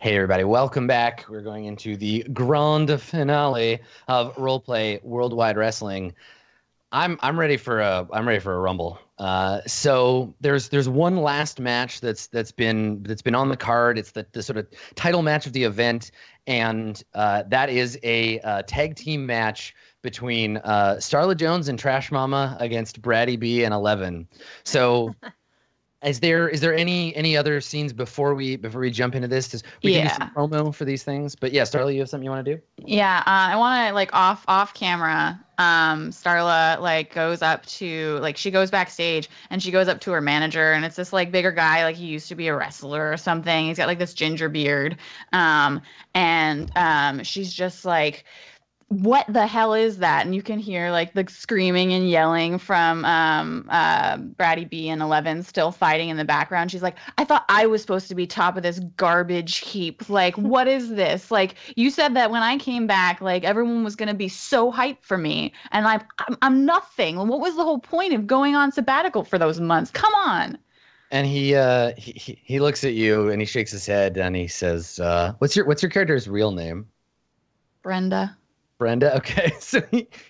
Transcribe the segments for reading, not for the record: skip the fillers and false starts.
Hey everybody, welcome back. We're going into the grand finale of Roleplay Worldwide Wrestling. I'm ready for a rumble. So there's one last match that's been on the card. It's the sort of title match of the event, and that is a tag team match between Starla Jones and Trash Mama against Bratty B and 11. So. Is there any other scenes before we jump into this? We can do some promo for these things, but yeah, Starla, you have something you want to do? Yeah, I want to off camera. Starla goes up to she goes backstage and she goes up to her manager, and it's this bigger guy, he used to be a wrestler or something. He's got this ginger beard, and she's just like, what the hell is that? And you can hear the screaming and yelling from Bratty B and 11 still fighting in the background. She's like, I thought I was supposed to be top of this garbage heap. What is this? You said that when I came back, everyone was going to be so hyped for me. And I'm nothing. What was the whole point of going on sabbatical for those months? Come on. And he looks at you and he shakes his head and he says, what's your character's real name? Brenda. Brenda, okay. So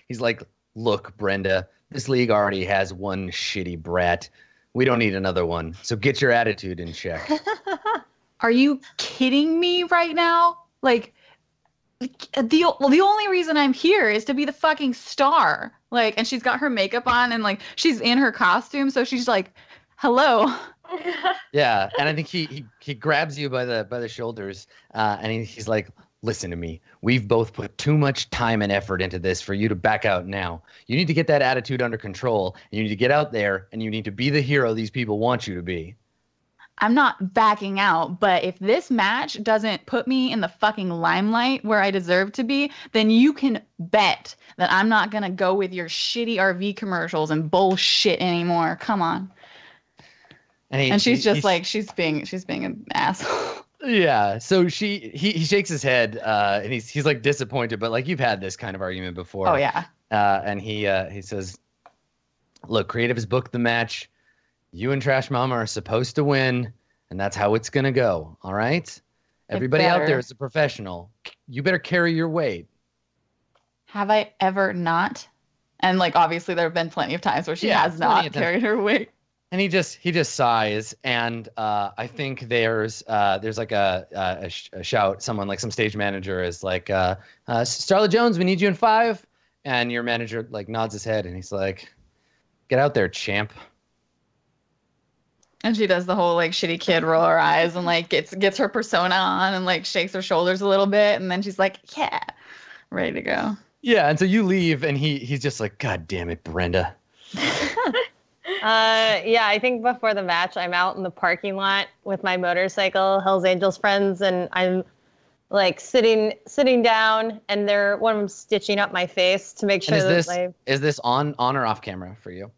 he's like, look, Brenda, this league already has one shitty brat. We don't need another one. So get your attitude in check. Are you kidding me right now? The only reason I'm here is to be the fucking star. And she's got her makeup on and she's in her costume, so she's like, hello. Yeah, and I think he grabs you by the shoulders, and he's like, listen to me. We've both put too much time and effort into this for you to back out now. You need to get that attitude under control, and you need to get out there, and you need to be the hero these people want you to be. I'm not backing out, but if this match doesn't put me in the fucking limelight where I deserve to be, then you can bet that I'm not going to go with your shitty RV commercials and bullshit anymore. Come on. And she's being an asshole. Yeah, so he shakes his head, and he's disappointed, but you've had this kind of argument before. Oh yeah. And he says, "Look, Creative has booked the match. You and Trash Mama are supposed to win, and that's how it's gonna go. All right? Everybody out there is a professional. You better carry your weight." Have I ever not? And obviously there have been plenty of times where she has not carried her weight. And he just sighs, and I think there's a shout. Someone some stage manager is like, Starla Jones, we need you in 5. And your manager nods his head, and he's like, get out there, champ. And she does the whole shitty kid roll her eyes and gets her persona on and shakes her shoulders a little bit, and then she's like, yeah, ready to go. Yeah, and so you leave, and he's just like, God damn it, Brenda. Yeah, I think before the match, I'm out in the parking lot with my motorcycle, Hells Angels friends, and I'm sitting down, and one of them stitching up my face to make sure is this on or off camera for you?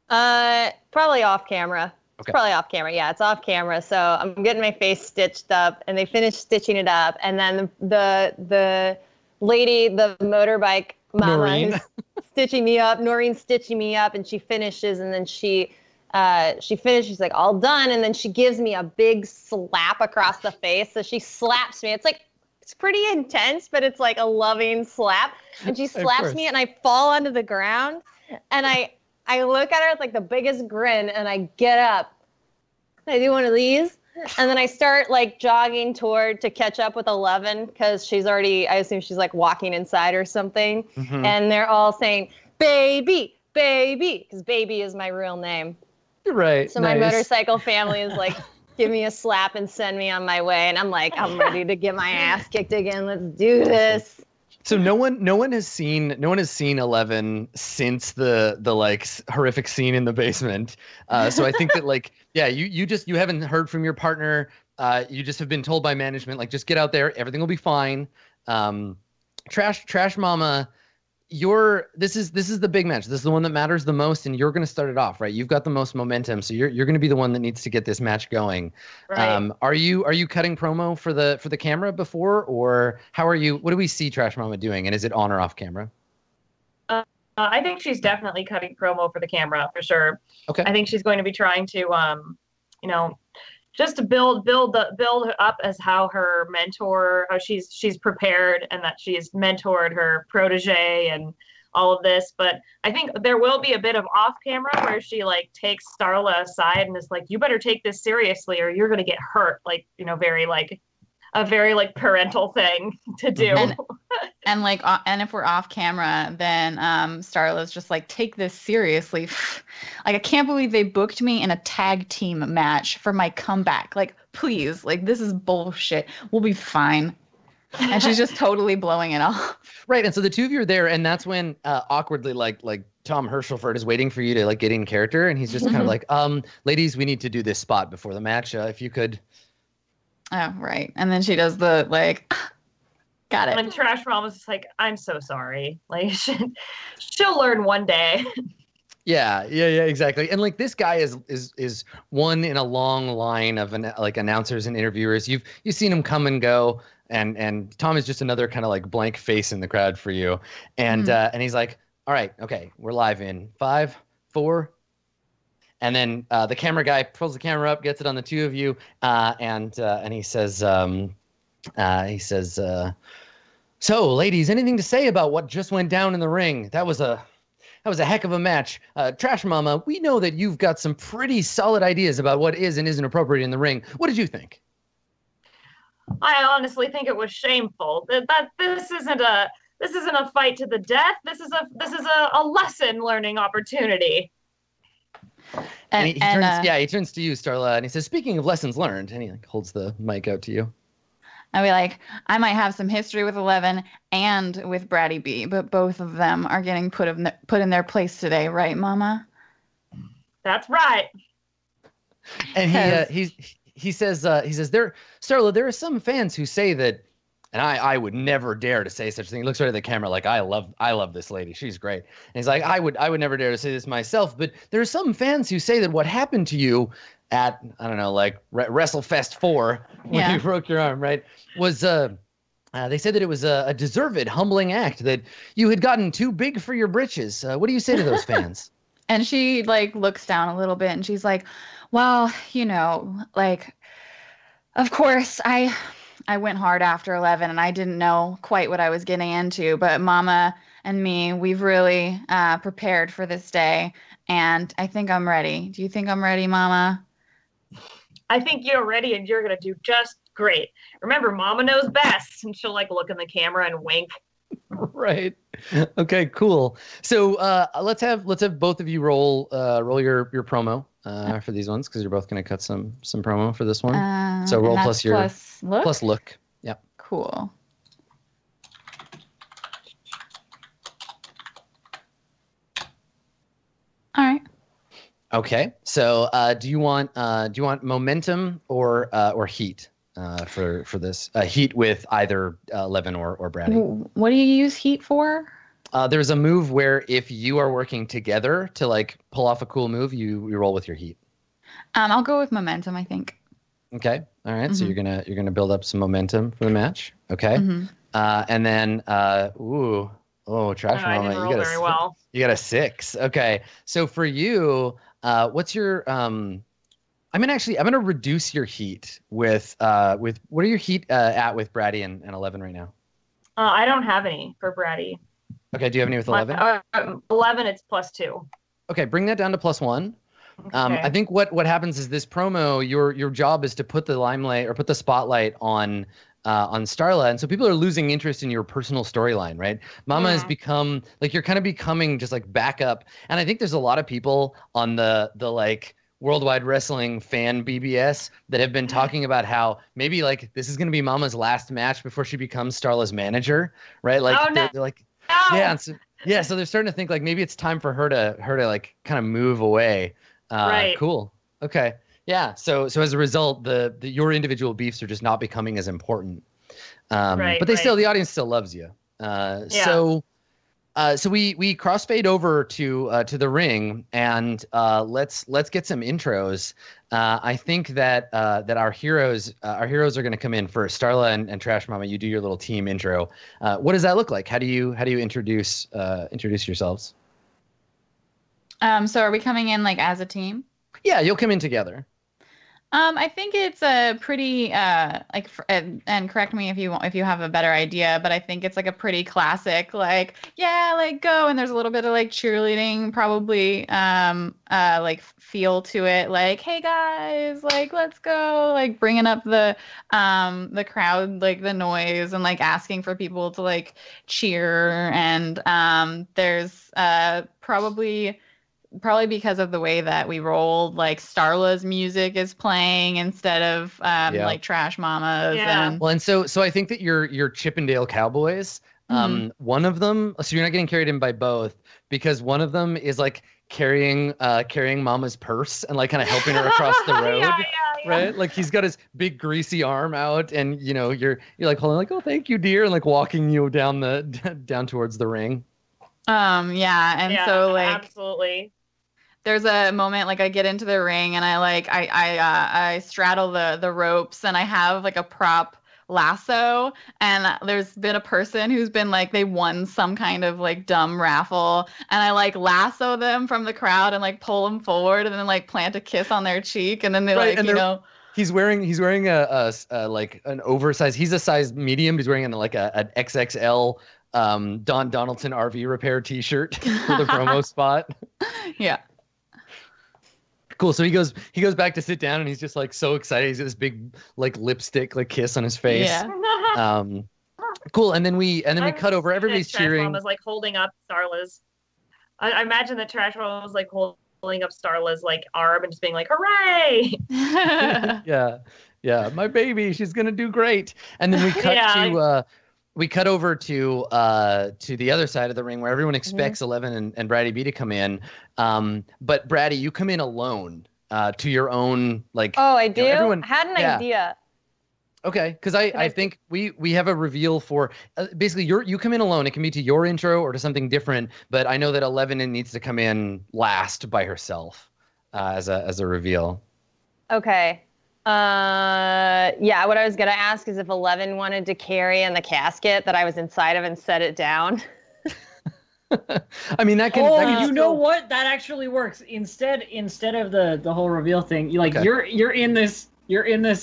Probably off camera. Okay. It's probably off camera. Yeah, it's off camera. So I'm getting my face stitched up, and they finish stitching it up, and then the lady, the motorbike mama, who's stitching me up, Noreen's stitching me up, and she finishes, and then she finishes, she's like, all done, and then she gives me a big slap across the face. So she slaps me. It's pretty intense, but it's a loving slap. And she slaps me, and I fall onto the ground, and I look at her with the biggest grin, and I get up. I do one of these, and then I start jogging to catch up with 11, because she's already, I assume she's walking inside or something. Mm-hmm. And they're all saying, baby, because baby is my real name. Right. So my motorcycle family is give me a slap and send me on my way. And I'm I'm ready to get my ass kicked again. Let's do this. So no one has seen 11 since the horrific scene in the basement. So I think that you haven't heard from your partner. You just have been told by management just get out there, everything will be fine. Trash Mama, this is the big match. This is the one that matters the most, and you're going to start it off, right? You've got the most momentum, so you're going to be the one that needs to get this match going. Right. Are you cutting promo for the camera before, or how are you? What do we see Trash Mama doing, and is it on or off camera? I think she's definitely cutting promo for the camera for sure. Okay. I think she's going to be trying to just to build her up as how her mentor, how she's prepared and that she's mentored her protege and all of this. But I think there will be a bit of off camera where she like takes Starla aside and is like, you better take this seriously or you're gonna get hurt. Like, very like a very like parental thing to do. And like, and if we're off camera, then Starla's just like, take this seriously. Like, I can't believe they booked me in a tag team match for my comeback. Like, please, like, this is bullshit. We'll be fine. And she's just totally blowing it off. Right. And so the two of you are there, and that's when awkwardly, like Tom Herschelford is waiting for you to like get in character, and he's just kind of like, ladies, we need to do this spot before the match. If you could. Oh, right. And then she does the like, got it. And Trash Mom was just like, I'm so sorry. Like, she'll learn one day. Yeah, exactly. And like this guy is one in a long line of like announcers and interviewers. You've seen him come and go, and Tom is just another kind of like blank face in the crowd for you. And and he's like, all right, okay, we're live in 5, 4. And then the camera guy pulls the camera up, gets it on the two of you, and he says, so ladies, anything to say about what just went down in the ring? That was a heck of a match. Trash Mama, we know that you've got some pretty solid ideas about what is and isn't appropriate in the ring. What did you think? I honestly think it was shameful. That this isn't a fight to the death. This is a lesson learning opportunity. And he turns to you, Starla, and he says, speaking of lessons learned, and he like holds the mic out to you. I'd be like, I might have some history with 11 and with Bratty B, but both of them are getting put in their place today, right, Mama? That's right. And he says Starla, there are some fans who say that, and I would never dare to say such a thing. He looks right at the camera like, I love this lady. She's great. And he's like, I would never dare to say this myself, but there are some fans who say that what happened to you at, I don't know, like WrestleFest 4 when you broke your arm, right, was they said that it was a deserved, humbling act, that you had gotten too big for your britches. What do you say to those fans? And she like looks down a little bit and she's like, well, like, of course, I went hard after 11 and I didn't know quite what I was getting into, but Mama and me, we've really prepared for this day, and I think I'm ready. Do you think I'm ready, Mama? I think you're ready and you're going to do just great. Remember, Mama knows best, and she'll like look in the camera and wink. Right. Okay, cool. So let's have both of you roll your promo for these ones, because you're both going to cut some promo for this one. So roll plus your plus look. Yep. Cool. All right. Okay. So do you want momentum or heat for this? Heat with either 11 or Bratty. What do you use heat for? There's a move where if you are working together to like pull off a cool move, you roll with your heat. I'll go with momentum, I think. Okay. All right. So you're gonna build up some momentum for the match. Okay. And then Trash Mama, you got a 6. Okay. So for you, what's your I'm gonna reduce your heat with what are your heat at with Bratty and 11 right now? I don't have any for Bratty. Okay, do you have any with 11? 11, it's +2. Okay, bring that down to +1. Okay. I think what happens is this promo, your job is to put the limelight or put the spotlight on Starla, and so people are losing interest in your personal storyline, right? Mama has become like, you're kind of becoming just like backup, and I think there's a lot of people on the like Worldwide Wrestling fan BBS that have been talking about how maybe like this is going to be Mama's last match before she becomes Starla's manager, right? Like they're like, so they're starting to think like maybe it's time for her to like kind of move away. Right. Cool. Okay. Yeah. So as a result, your individual beefs are just not becoming as important. But the audience still loves you. So we crossfade over to the ring, and let's get some intros. I think that our heroes are going to come in first. Starla and Trash Mama, you do your little team intro. What does that look like? How do you introduce yourselves? So are we coming in like as a team? Yeah, you'll come in together. I think it's a pretty and correct me if you have a better idea, but I think it's like a pretty classic like yeah like go, and there's a little bit of like cheerleading probably like feel to it, like hey guys like let's go, like bringing up the crowd, like the noise, and like asking for people to like cheer, and there's probably because of the way that we rolled, like Starla's music is playing instead of like Trash Mamas. Yeah. Well, and so I think that your Chippendale Cowboys, one of them, so you're not getting carried in by both, because one of them is like carrying Mama's purse and like kind of helping her across the road. Yeah. Right? Like he's got his big greasy arm out, and you know, you're like holding like, oh thank you, dear, and like walking you down towards the ring. And so like absolutely. There's a moment like I get into the ring and I straddle the ropes, and I have like a prop lasso, and there's been a person who's been like they won some kind of like dumb raffle, and I like lasso them from the crowd and like pull them forward and then like plant a kiss on their cheek, and then they like you know. He's wearing a like an oversized. He's a size medium. He's wearing like an XXL Don Donaldson RV repair T-shirt for the promo spot. Yeah. Cool. So he goes back to sit down, and he's just like so excited. He's got this big like lipstick like kiss on his face. Yeah. Cool. And then we cut over. Everybody's cheering. Mom was like holding up Starla's. I imagine that Trash Mom was like holding up Starla's like arm and just being like, "Hooray!" Yeah. My baby, she's gonna do great. And then we cut we cut over to the other side of the ring where everyone expects 11 and Bratty B to come in. But Bratty, you come in alone to your own like. Oh, I do. Everyone I had an idea. Okay, because I think we have a reveal for basically you come in alone. It can be to your intro or to something different. But I know that 11 needs to come in last by herself as a reveal. Okay. What I was gonna ask is if 11 wanted to carry in the casket that I was inside of and set it down. I mean that can. You know what? That actually works. Instead of the whole reveal thing, you're in this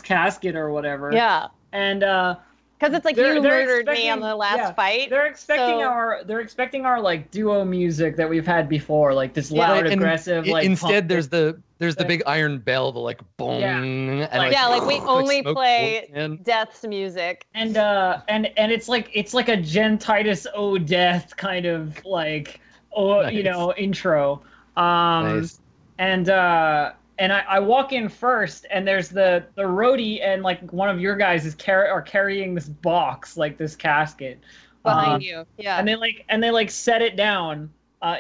casket or whatever. Yeah. And because it's like you murdered me on the last fight. They're expecting our like duo music that we've had before, like this loud, aggressive. Like instead, there's the big iron bell, the like boom. Yeah. And like we only play Death's music. And it's like a Jen Titus O Death kind of like intro. Nice. And I walk in first, and there's the roadie, and like one of your guys is carrying this box, like this casket behind you. Yeah. And they set it down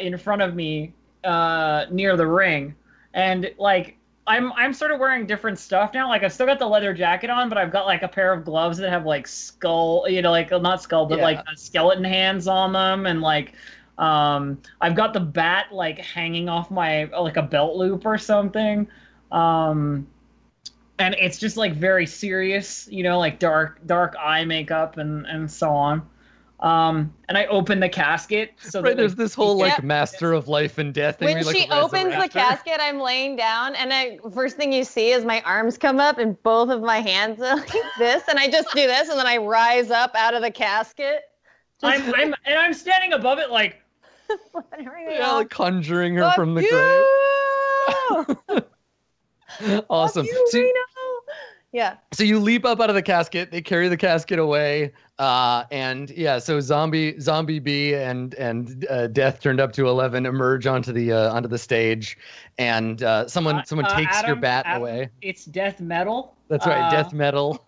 in front of me near the ring, and like I'm sort of wearing different stuff now. Like I've still got the leather jacket on, but I've got like a pair of gloves that have like skull, like not skull, but like skeleton hands on them, and like. I've got the bat like hanging off my like a belt loop or something, and it's just like very serious, like dark eye makeup and so on. And I open the casket. So there's this whole like master of life and death thing. When she opens the casket, I'm laying down, and first thing you see is my arms come up and both of my hands are like this, and I just do this, and then I rise up out of the casket. I'm standing above it like. Like conjuring her from the grave. Awesome. So you leap up out of the casket. They carry the casket away, so zombie B and Death turned up to 11 emerge onto the stage, and someone takes your bat away. It's death metal. That's right, death metal.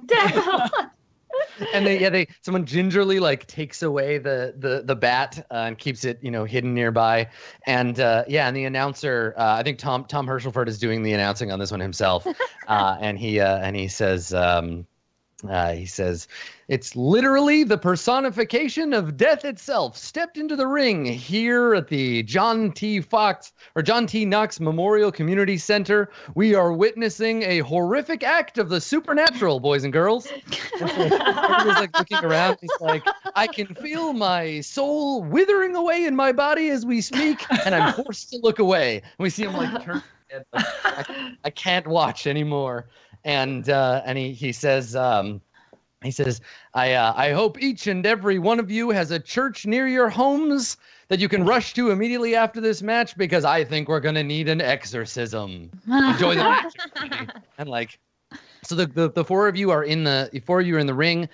And someone gingerly like takes away the bat and keeps it hidden nearby, and the announcer I think Tom Herschelford is doing the announcing on this one himself, and he says it's literally the personification of death itself stepped into the ring here at the John T. Knox Memorial Community Center. We are witnessing a horrific act of the supernatural, boys and girls. And so everybody's like looking around. He's like, I can feel my soul withering away in my body as we speak, and I'm forced to look away. And we see him like turn his head, like, I can't watch anymore. and he says. He says, I hope each and every one of you has a church near your homes that you can rush to immediately after this match because I think we're going to need an exorcism. Enjoy the match, everybody. And like, so the four of you are in the ring.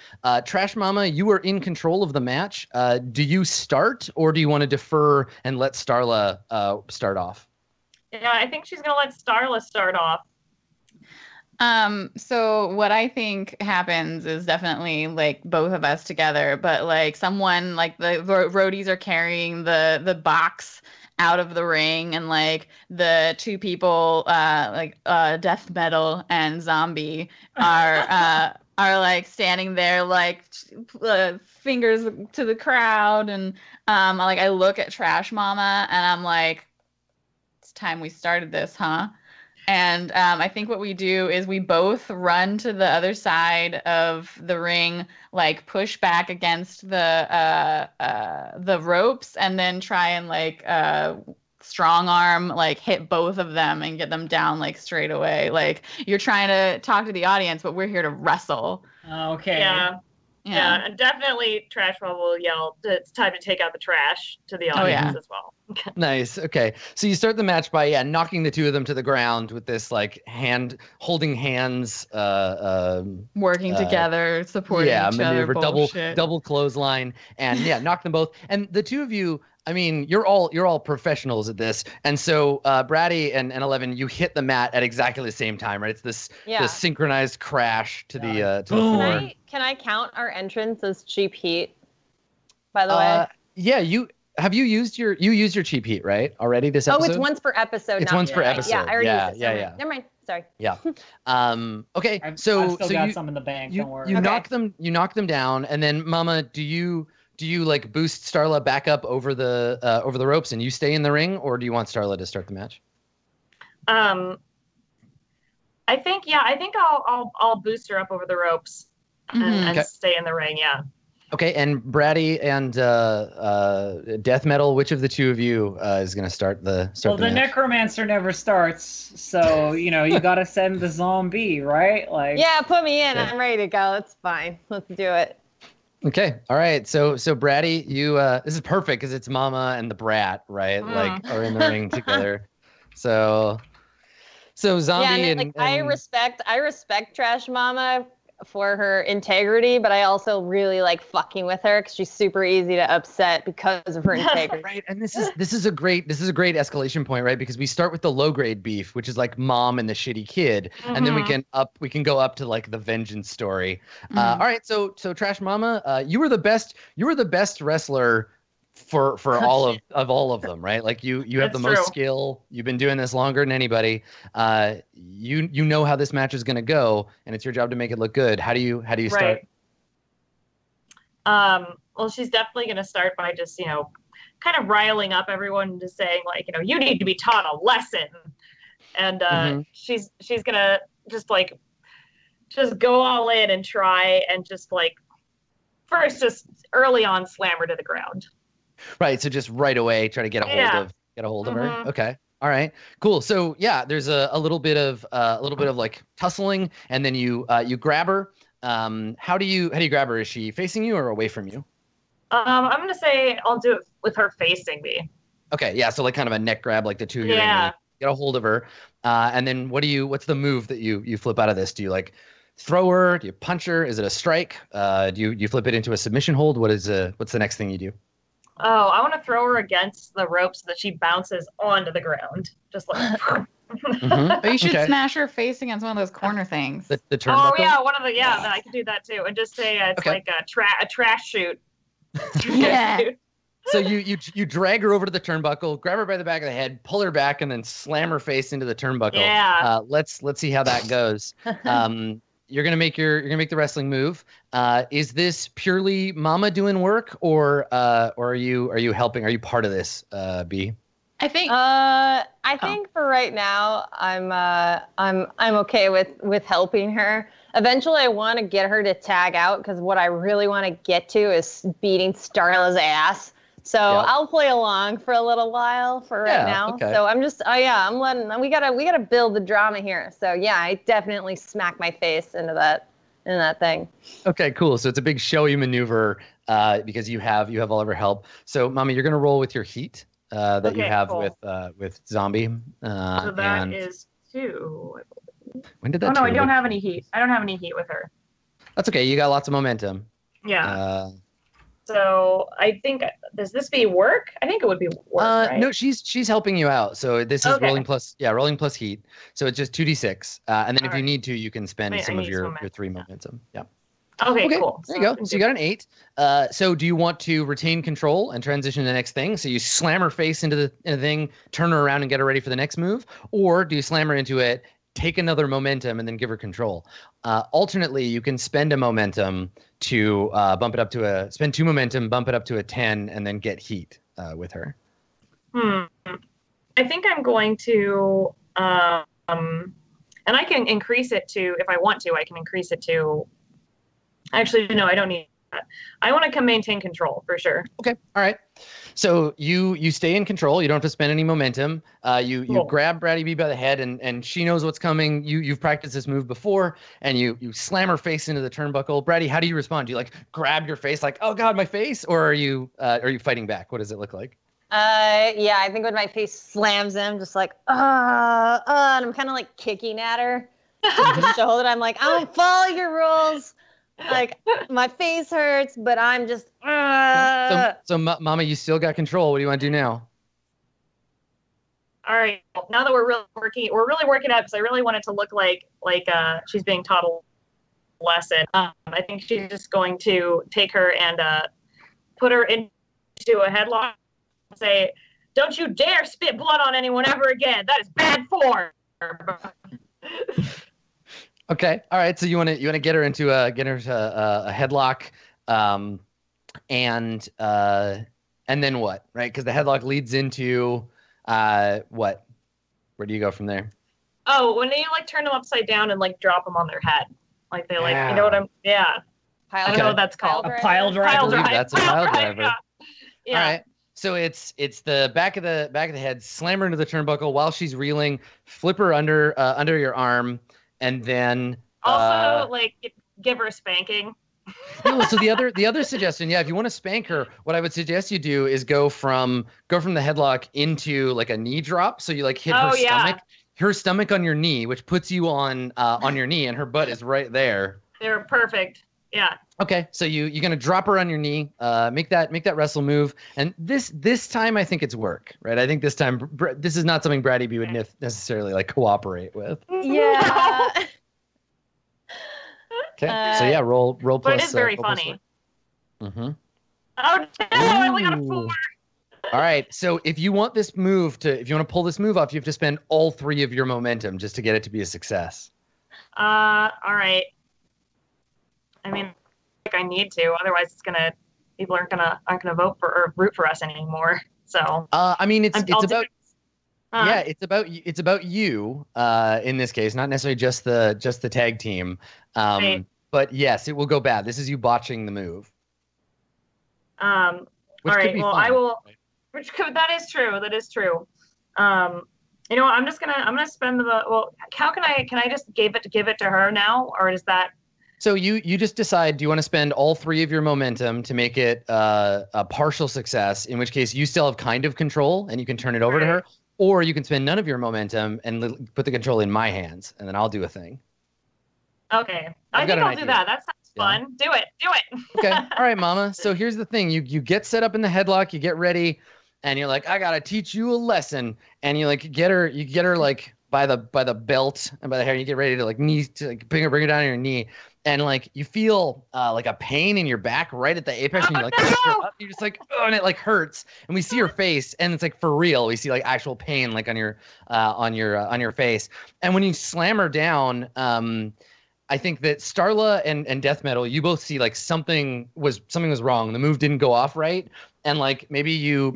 Trash Mama, you are in control of the match. Do you start or do you want to defer and let Starla start off? Yeah, I think she's going to let Starla start off. So what I think happens is definitely like both of us together, but like someone like the roadies are carrying the box out of the ring, and like the two people Death Metal and Zombie are like standing there like fingers to the crowd, and like I look at Trash Mama and I'm like, it's time we started this, huh? And I think what we do is we both run to the other side of the ring, like push back against the ropes, and then try and like strong arm, like hit both of them and get them down like straight away. Like you're trying to talk to the audience, but we're here to wrestle. Okay. Yeah, and definitely Trash Mama will yell, it's time to take out the trash to the audience as well. Nice. Okay. So you start the match by knocking the two of them to the ground with this like holding hands, working together, supporting each maneuver, other. double clothesline, and knock them both. And the two of you, I mean, you're all professionals at this. And so Bratty and 11, you hit the mat at exactly the same time, right? It's this synchronized crash to the floor. Can I count our entrance as cheap heat? By the way. Yeah, you used your cheap heat, right? Already this episode? Oh, it's once per episode. It's once per episode. Yeah, I already used it. Yeah. Never mind. Sorry. Yeah. Okay. I've so still got some in the bank. Don't worry. You knock them down, and then Mama, do you like boost Starla back up over the ropes and you stay in the ring, or do you want Starla to start the match? I think I'll boost her up over the ropes and stay in the ring. Yeah. Okay, and Bratty and Death Metal, which of the two of you is going to start the match? Well, the Necromancer never starts, so you got to send the zombie, right? Like. Yeah, put me in. I'm ready to go. It's fine. Let's do it. Okay, all right. So Bratty, you this is perfect because it's Mama and the Brat, right? Like are in the ring together. So Zombie and I respect Trash Mama for her integrity, but I also really like fucking with her because she's super easy to upset because of her integrity. Right, and this is a great escalation point, right? Because we start with the low grade beef, which is like Mom and the shitty kid, and then we can go up to like the vengeance story. All right, so Trash Mama, you were the best wrestler for all of them, right? Like you have the most skill. You've been doing this longer than anybody. You know how this match is going to go, and it's your job to make it look good. How do you start? Well, she's definitely going to start by just kind of riling up everyone, just saying like you need to be taught a lesson, and she's going to just go all in and try and just like first just early on slam her to the ground. Right, so just right away try to get a hold of her. Okay, all right, cool. So yeah, there's a little bit of like tussling, and then you grab her. How do you grab her? Is she facing you or away from you? I'm gonna say I'll do it with her facing me. Okay, yeah. So like kind of a neck grab, like the two of you get a hold of her, and then what's the move that you flip out of this? Do you like throw her? Do you punch her? Is it a strike? Do you flip it into a submission hold? What's the next thing you do? Oh, I want to throw her against the rope so that she bounces onto the ground. Just like. But you should smash her face against one of those corner things. The turnbuckle? Oh, yeah, I can do that too. And just say it's like a trash shoot. Yeah. So you drag her over to the turnbuckle, grab her by the back of the head, pull her back, and then slam her face into the turnbuckle. Yeah. Let's see how that goes. You're gonna make the wrestling move. Is this purely Mama doing work, or are you helping? Are you part of this, B? I think. I think for right now, I'm okay with helping her. Eventually, I want to get her to tag out because what I really want to get to is beating Starla's ass. So I'll play along for a little while for right now. Okay. So I'm just, I'm letting, we gotta build the drama here. So yeah, I definitely smack my face into that thing. Okay, cool. So it's a big showy maneuver because you have all of her help. So Mama, you're gonna roll with your heat that you have with zombie. So that is 2. When did that? Oh no, I don't have any heat. I don't have any heat with her. That's okay. You got lots of momentum. Yeah. So I think, does this be work? I think it would be work, right? No, she's helping you out. So this is rolling plus heat. So it's just 2d6. And then if you need to, you can spend some of your 3 momentum. Yeah. Okay, cool. There you go. So you got an 8. So do you want to retain control and transition to the next thing? So you slam her face into the thing, turn her around and get her ready for the next move? Or do you slam her into it, take another momentum, and then give her control? Alternately, you can spend a momentum to spend 2 momentum, bump it up to a 10, and then get heat with her. I think I'm going to, and I can increase it to, if I want to, I can increase it to, actually, no, I don't need that. I want to maintain control for sure. Okay. All right. So you stay in control. You don't have to spend any momentum. You grab Bratty B by the head, and she knows what's coming. You've practiced this move before, and you slam her face into the turnbuckle. Bratty, how do you respond? Do you like grab your face like, oh God, my face, or are you fighting back? What does it look like? Yeah, I think when my face slams him, just like, and I'm kind of like kicking at her to show that I'm like, I don't follow your rules. Like, my face hurts, but I'm just. So, Mama, you still got control. What do you want to do now? All right. Now that we're really working out, because I really want it to look like she's being taught a lesson. I think she's just going to take her and put her into a headlock and say, "Don't you dare spit blood on anyone ever again. That is bad form." Okay. All right. So you want to get her into a headlock, and then what? Right? Because the headlock leads into what? Where do you go from there? Oh, when you like turn them upside down and like drop them on their head, like they like you know what I'm I don't know what that's called. A pile driver. I believe that's a pile driver. Yeah. All right. So it's the back of the head, slam her into the turnbuckle while she's reeling, flip her under your arm. And then also like give her a spanking. No, so the other suggestion, if you want to spank her, what I would suggest you do is go from the headlock into like a knee drop. So you like hit her stomach on your knee, which puts you on your knee, and her butt is right there. They're perfect. Yeah. Okay, so you're gonna drop her on your knee, make that wrestle move, and this time I think it's work, right? I think this time this is not something Bratty B would necessarily like cooperate with. Yeah. Okay, so yeah, roll plus. But it is very funny. Mm-hmm. Oh no! I only got a 4. All right, so if you want to pull this move off, you have to spend all 3 of your momentum just to get it to be a success. All right. I mean, I need to, otherwise people aren't gonna vote for or root for us anymore. So I mean, it's about you in this case, not necessarily just the tag team. Right. But yes, it will go bad. This is you botching the move. All right. Well, fun, I will. Right? That is true. That is true. You know what? I'm gonna spend how can I just give it to her now, or is that? So you just decide, do you want to spend all 3 of your momentum to make it a partial success, in which case you still have kind of control and you can turn it over to her, or you can spend none of your momentum and put the control in my hands, and then I'll do a thing. Okay. I think I'll do that. That sounds fun. Do it. Okay. All right, Mama. So here's the thing. You get set up in the headlock, you get ready, and you're like, I got to teach you a lesson. And you like get her like by the belt and by the hair, you get ready to like bring her down on your knee. And like you feel like a pain in your back right at the apex, and you're just like, oh, and it like hurts. And we see your face, and it's like for real. We see like actual pain like on your face. And when you slam her down, I think that Starla and Death Metal, you both see like something was wrong. The move didn't go off right, and like maybe you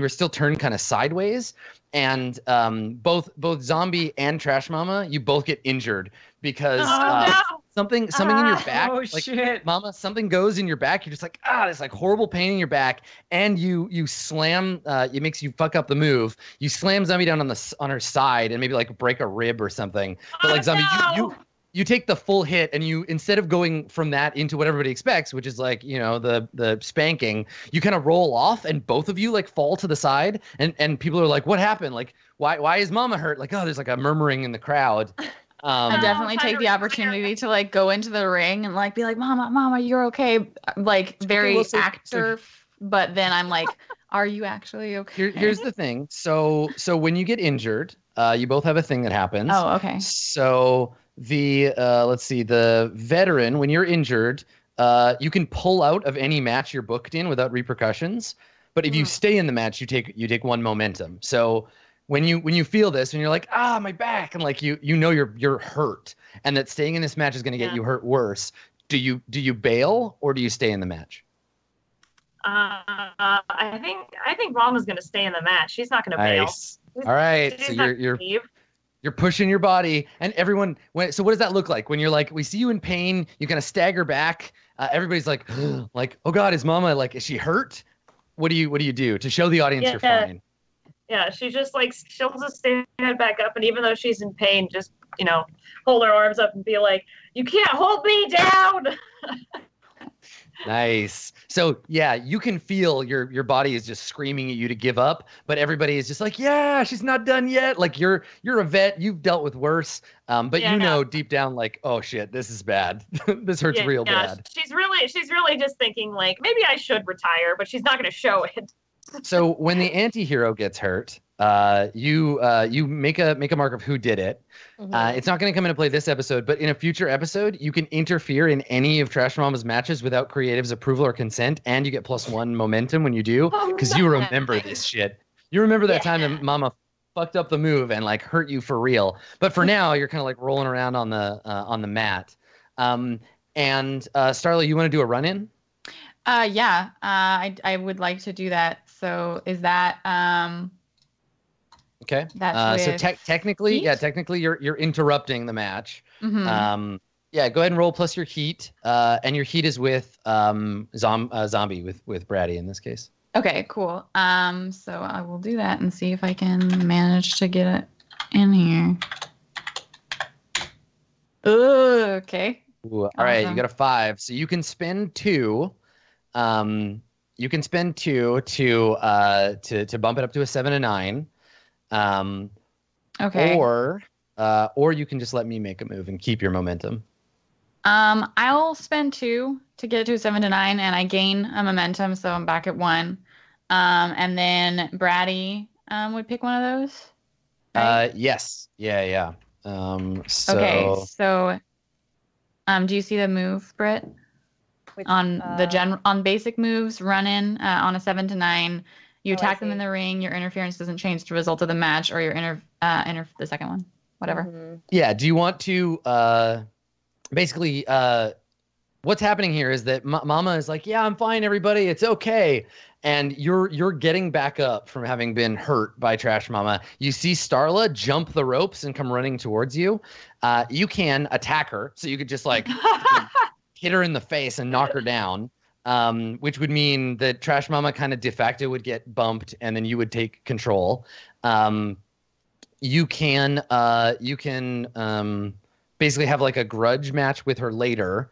were still turned kind of sideways, and both Zombie and Trash Mama, you both get injured because something in your back. Oh, like, shit. Mama, something goes in your back. You're just like, there's like horrible pain in your back, and you slam. It makes you fuck up the move. You slam Zombie down on her side and maybe like break a rib or something. But like Zombie, you take the full hit, and you, instead of going from that into what everybody expects, which is like, you know, the spanking, you kind of roll off, and both of you like fall to the side, and people are like, what happened? Like, why is Mama hurt? Like, oh, there's like a murmuring in the crowd. I definitely take the opportunity to like go into the ring and like be like, Mama, you're okay. Like very actor, but then I'm like, are you actually okay? Here's the thing. So when you get injured, you both have a thing that happens. Oh, okay. So the let's see, the veteran, when you're injured, you can pull out of any match you're booked in without repercussions. But if you stay in the match, you take one momentum. So when you feel this and you're like, my back, and like you know you're hurt, and that staying in this match is going to get you hurt worse, do you bail or do you stay in the match? I think Mama's going to stay in the match. She's not going to bail. Nice. All right, so you're pushing your body, and everyone. So what does that look like when you're like, we see you in pain, you kind of stagger back. Everybody's like, oh God, is Mama, like, is she hurt? What do you do to show the audience you're fine? Yeah, she just like, she'll just stand back up, and even though she's in pain, just, you know, hold her arms up and be like, you can't hold me down. Nice. So yeah, you can feel your body is just screaming at you to give up, but everybody is just like, yeah, she's not done yet. Like you're a vet, you've dealt with worse, but you know deep down, like, oh shit, this is bad. This hurts real bad. She's really just thinking like, maybe I should retire, but she's not going to show it. So when the anti-hero gets hurt, you make a mark of who did it. It's not going to come into play this episode, but in a future episode, you can interfere in any of Trash Mama's matches without Creative's approval or consent, and you get +1 momentum when you do, because you remember this shit. You remember that time that Mama fucked up the move and like hurt you for real. But for now, you're kind of like rolling around on the mat. And Starla, you want to do a run-in? Yeah, I would like to do that. So is that okay? That's so technically, you're interrupting the match. Yeah, go ahead and roll plus your heat, and your heat is with zombie with Bratty in this case. Okay, cool. So I will do that and see if I can manage to get it in here. Ooh, okay. Ooh, all right, you got a 5, so you can spend 2. You can spend 2 to bump it up to a 7 and 9. Okay. Or you can just let me make a move and keep your momentum. I'll spend 2 to get it to a 7 to 9, and I gain a momentum, so I'm back at 1. And then Bratty would pick one of those. Right? Yes. Yeah. Okay. So, do you see the move, Brit? On basic moves, run in on a 7 to 9, you attack them in the ring. Your interference doesn't change the result of the match, or your the second one, whatever. Yeah. Do you want to basically? What's happening here is that Mama is like, yeah, I'm fine, everybody, it's okay, and you're getting back up from having been hurt by Trash Mama. You see Starla jump the ropes and come running towards you. You can attack her, so you could just like. Hit her in the face and knock her down, which would mean that Trash Mama kind of de facto would get bumped, and then you would take control. You can basically have like a grudge match with her later,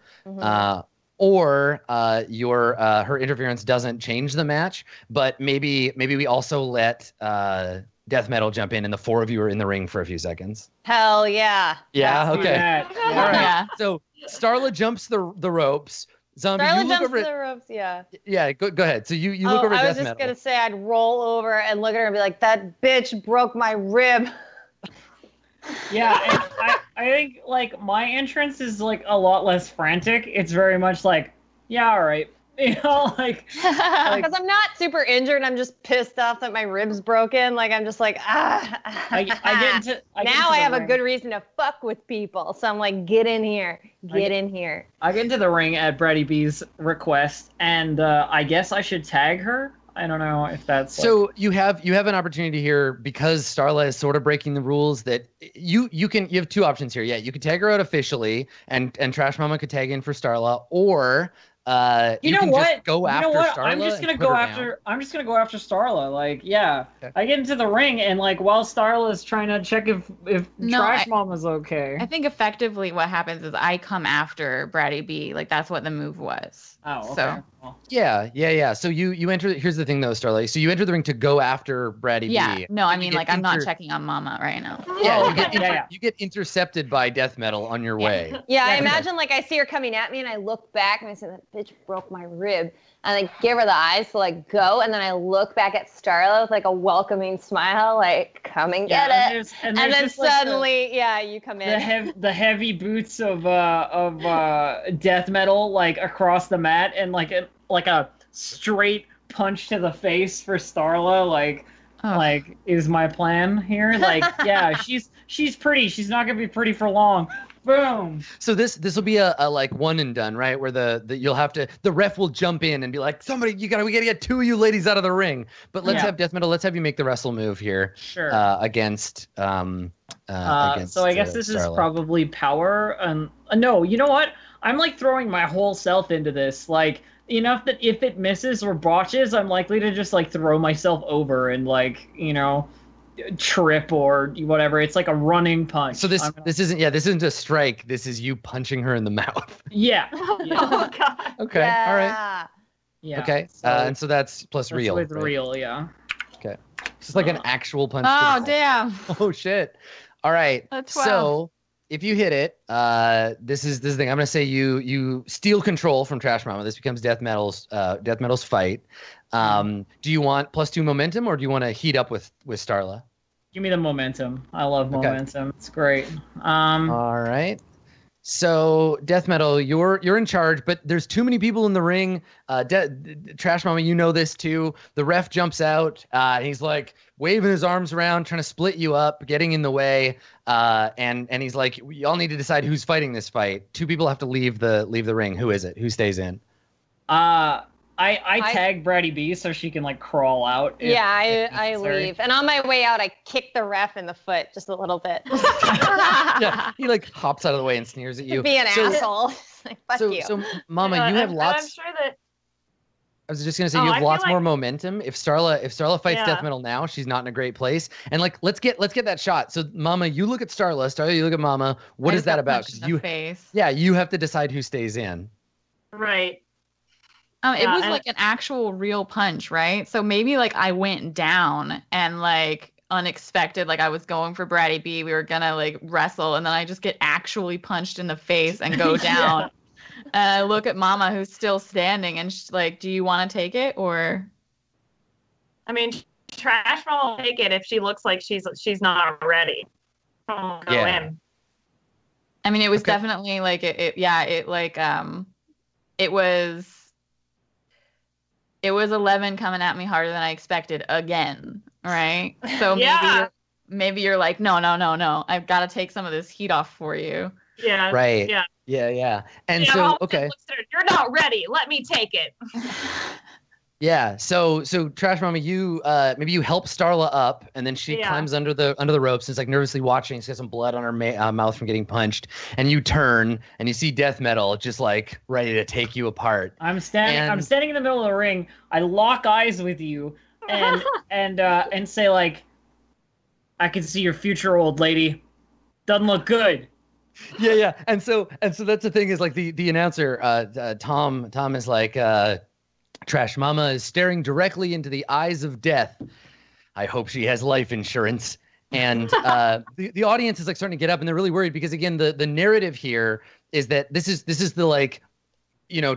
or her interference doesn't change the match, but maybe we also let Death Metal jump in, and the 4 of you are in the ring for a few seconds. Hell yeah. Yeah. Okay. Yeah. All right. Yeah. So Starla jumps the ropes. Zombie, Starla you jumps look over the ropes. Yeah. Yeah. Go ahead. So you look over at Death Metal. I was just gonna say I'd roll over and look at her and be like, "That bitch broke my rib." Yeah, and I think like my entrance is like a lot less frantic. It's very much like, yeah, all right. You know, like because I'm not super injured. I'm just pissed off that my rib's broken. Like I'm just like I have a good reason to fuck with people. So I'm like, get in here, in here. I get into the ring at Bratty B's request, and I guess I should tag her. I don't know if that's so you have an opportunity here because Starla is sort of breaking the rules that you have two options here. Yeah, you could tag her out officially and Trash Mama could tag in for Starla, or you know can what? just go after Starla. I'm just gonna go after Starla. Like, yeah. Okay. I get into the ring and like while Starla's trying to check if Trash Mama's okay. I think effectively what happens is I come after Bratty B. Like that's what the move was. Oh, okay. So yeah. So you enter. Here's the thing though, Starla. So you enter the ring to go after Bratty B. No, I mean like I'm not checking on Mama right now. Yeah, you get intercepted by death metal on your way. Yeah, I imagine like I see her coming at me and I look back and I say that bitch broke my rib. And I like give her the eyes to like go, and then I look back at Starla with like a welcoming smile, like come and get it. And then suddenly, you come in. The heavy boots of death metal like across the mat, and like a straight punch to the face for Starla. Like is my plan here? Like she's pretty. She's not gonna be pretty for long. Boom. So this will be a like one and done, right? Where the ref will jump in and be like, somebody, we gotta get two of you ladies out of the ring. But let's have death metal. Let's have you make the wrestle move here. Sure. Against. So I guess this Starla. Is probably power. No, you know what? I'm like throwing my whole self into this. Like enough that if it misses or botches, I'm likely to just like throw myself over and like trip or whatever. It's like a running punch. So this isn't a strike. This is you punching her in the mouth. Yeah. Oh god. Okay. Yeah. All right. Yeah. Okay. And so that's plus real. With right? real, yeah. Okay. It's like an actual punch. Oh damn. Oh shit. All right. That's 12. So if you hit it, this is the thing. I'm gonna say you steal control from Trash Mama. This becomes Death Metal's fight. Do you want +2 momentum, or do you want to heat up with Starla? Give me the momentum. I love momentum. It's great. All right. So Death Metal, you're in charge, but there's too many people in the ring. Trash Mama, you know this too. The ref jumps out. He's like waving his arms around, trying to split you up, getting in the way. And he's like, y'all need to decide who's fighting this fight. Two people have to leave the ring. Who is it? Who stays in? I tag Bratty B so she can like crawl out. I leave, and on my way out, I kick the ref in the foot just a little bit. Yeah, he like hops out of the way and sneers at you. Be an asshole. Like, fuck you. So, Mama, you have lots. I'm sure that. I was just gonna say you have lots more momentum. If Starla fights Death Metal now, she's not in a great place. And like, let's get that shot. So, Mama, you look at Starla. Starla, you look at Mama. What is that about? You have to decide who stays in. Right. It was like an actual real punch, right? So maybe like I went down and like unexpected, like I was going for Bratty B. We were gonna like wrestle, and then I just get actually punched in the face and go down. And I look at Mama, who's still standing, and she's like, "Do you want to take it or?" I mean, Trash Mama will take it if she looks like she's not ready. Go in. I mean, it was definitely like it was 11 coming at me harder than I expected again, right? So maybe you're like, no, I've got to take some of this heat off for you. Yeah. Right. Yeah. And so, okay. You're not ready. Let me take it. Yeah. So Trash Mama, you maybe you help Starla up, and then she climbs under the ropes and is like nervously watching. She's got some blood on her mouth from getting punched, and you turn and you see Death Metal just like ready to take you apart. I'm standing in the middle of the ring. I lock eyes with you and say like, I can see your future, old lady. Doesn't look good. Yeah. And so that's the thing is like the announcer Tom is like. Trash Mama is staring directly into the eyes of death. I hope she has life insurance. And the audience is like starting to get up, and they're really worried because again, the narrative here is that this is the like,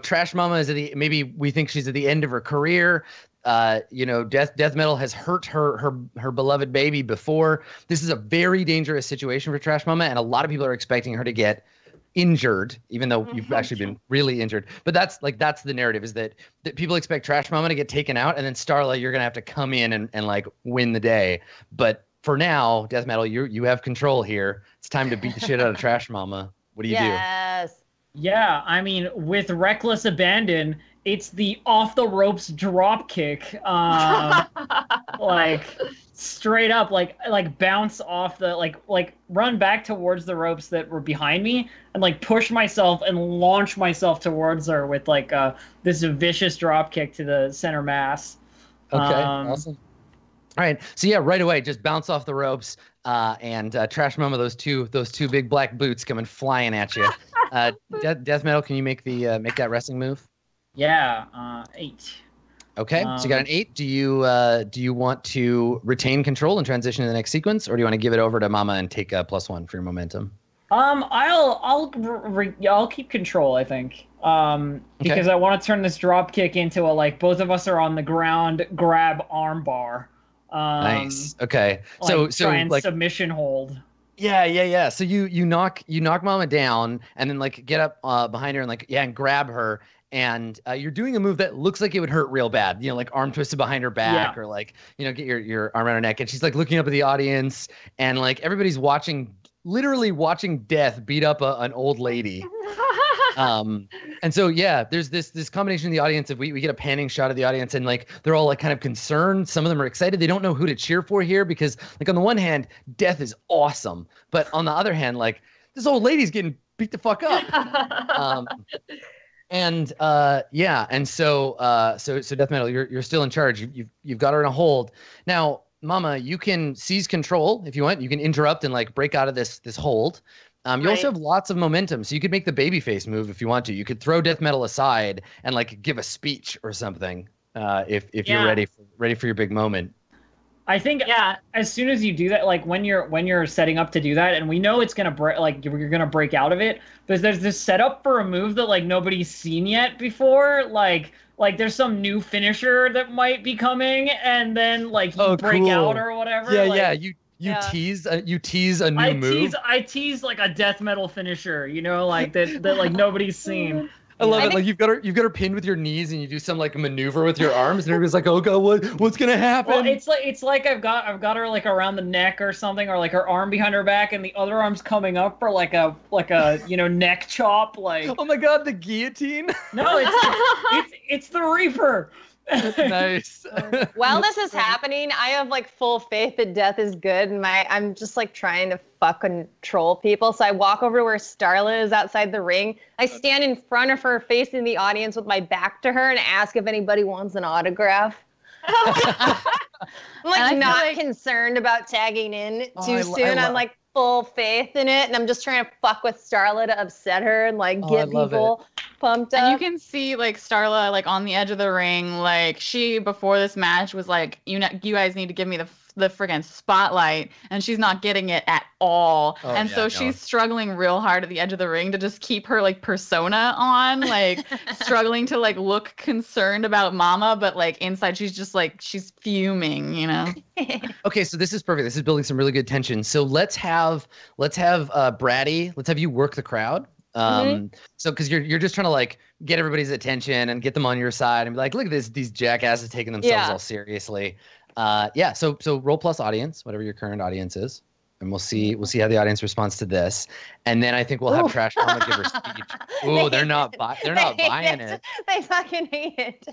Trash Mama is maybe we think she's at the end of her career. Death Metal has hurt her beloved baby before. This is a very dangerous situation for Trash Mama, and a lot of people are expecting her to get injured, even though you've actually been really injured. But that's the narrative, is that people expect Trash Mama to get taken out, and then Starla, you're gonna have to come in and like win the day. But for now, Death Metal, you have control here. It's time to beat the shit out of Trash Mama. What do you do? Yes. Yeah, I mean, with reckless abandon it's the off the ropes drop kick, like straight up, like bounce off the like run back towards the ropes that were behind me, and like push myself and launch myself towards her with like this vicious drop kick to the center mass. Okay, awesome. All right, so yeah, right away, just bounce off the ropes, and trash mama those two big black boots coming flying at you. Death Metal, can you make that wrestling move? Yeah, 8. Okay, so you got an 8. Do you want to retain control and transition to the next sequence, or do you want to give it over to Mama and take a +1 for your momentum? I'll keep control, I think. Because I want to turn this drop kick into a like both of us are on the ground, grab arm bar. Nice. Okay. Like, So try and like submission hold. Yeah. So you knock Mama down and then like get up behind her and and grab her, and you're doing a move that looks like it would hurt real bad. You know, like arm twisted behind her back, or like, you know, get your arm around her neck, and she's like looking up at the audience, and like everybody's literally watching Death beat up an old lady. And so yeah, there's this combination in the audience of we get a panning shot of the audience, and like they're all like kind of concerned. Some of them are excited. They don't know who to cheer for here, because like on the one hand, Death is awesome, but on the other hand, like this old lady's getting beat the fuck up. And so Death Metal, you're still in charge. You've got her in a hold. Now, Mama, you can seize control if you want. You can interrupt and like break out of this hold. You also have lots of momentum, so you could make the babyface move if you want to. You could throw Death Metal aside and like give a speech or something if you're ready for your big moment. I think as soon as you do that, like when you're setting up to do that, and we know it's gonna break, like you're gonna break out of it. There's this setup for a move that like nobody's seen yet before, like there's some new finisher that might be coming, and then like you break out or whatever. You tease a new move. I tease like a Death Metal finisher, you know, like that like nobody's seen. I love it. Like you've got her pinned with your knees, and you do some like maneuver with your arms, and everybody's like, "Oh God, what's gonna happen?" Well, it's like I've got her like around the neck or something, or like her arm behind her back, and the other arm's coming up for like a neck chop. Like, oh my God, the guillotine! No, it's the Reaper. Nice. While this is happening, I have like full faith that Death is good, and I'm just like trying to fucking troll people. So I walk over to where Starla is outside the ring. I stand in front of her, facing the audience with my back to her, and ask if anybody wants an autograph. I'm like not concerned about tagging in too soon. I'm like full faith in it, and I'm just trying to fuck with Starla to upset her and like get people pumped up. And you can see like Starla like on the edge of the ring, like she before this match was like, you guys need to give me the friggin' spotlight, and she's not getting it at all. She's struggling real hard at the edge of the ring to just keep her like persona on, like struggling to like look concerned about Mama, but like inside she's just like she's fuming, you know. Okay, so this is perfect. This is building some really good tension. So let's have Bratty, let's have you work the crowd. So because you're just trying to like get everybody's attention and get them on your side and be like, look at these jackasses taking themselves all seriously. So roll plus audience, whatever your current audience is, and we'll see how the audience responds to this, and then I think we'll have Trash Mama give her speech. Ooh, they're not buying it. They fucking hate it.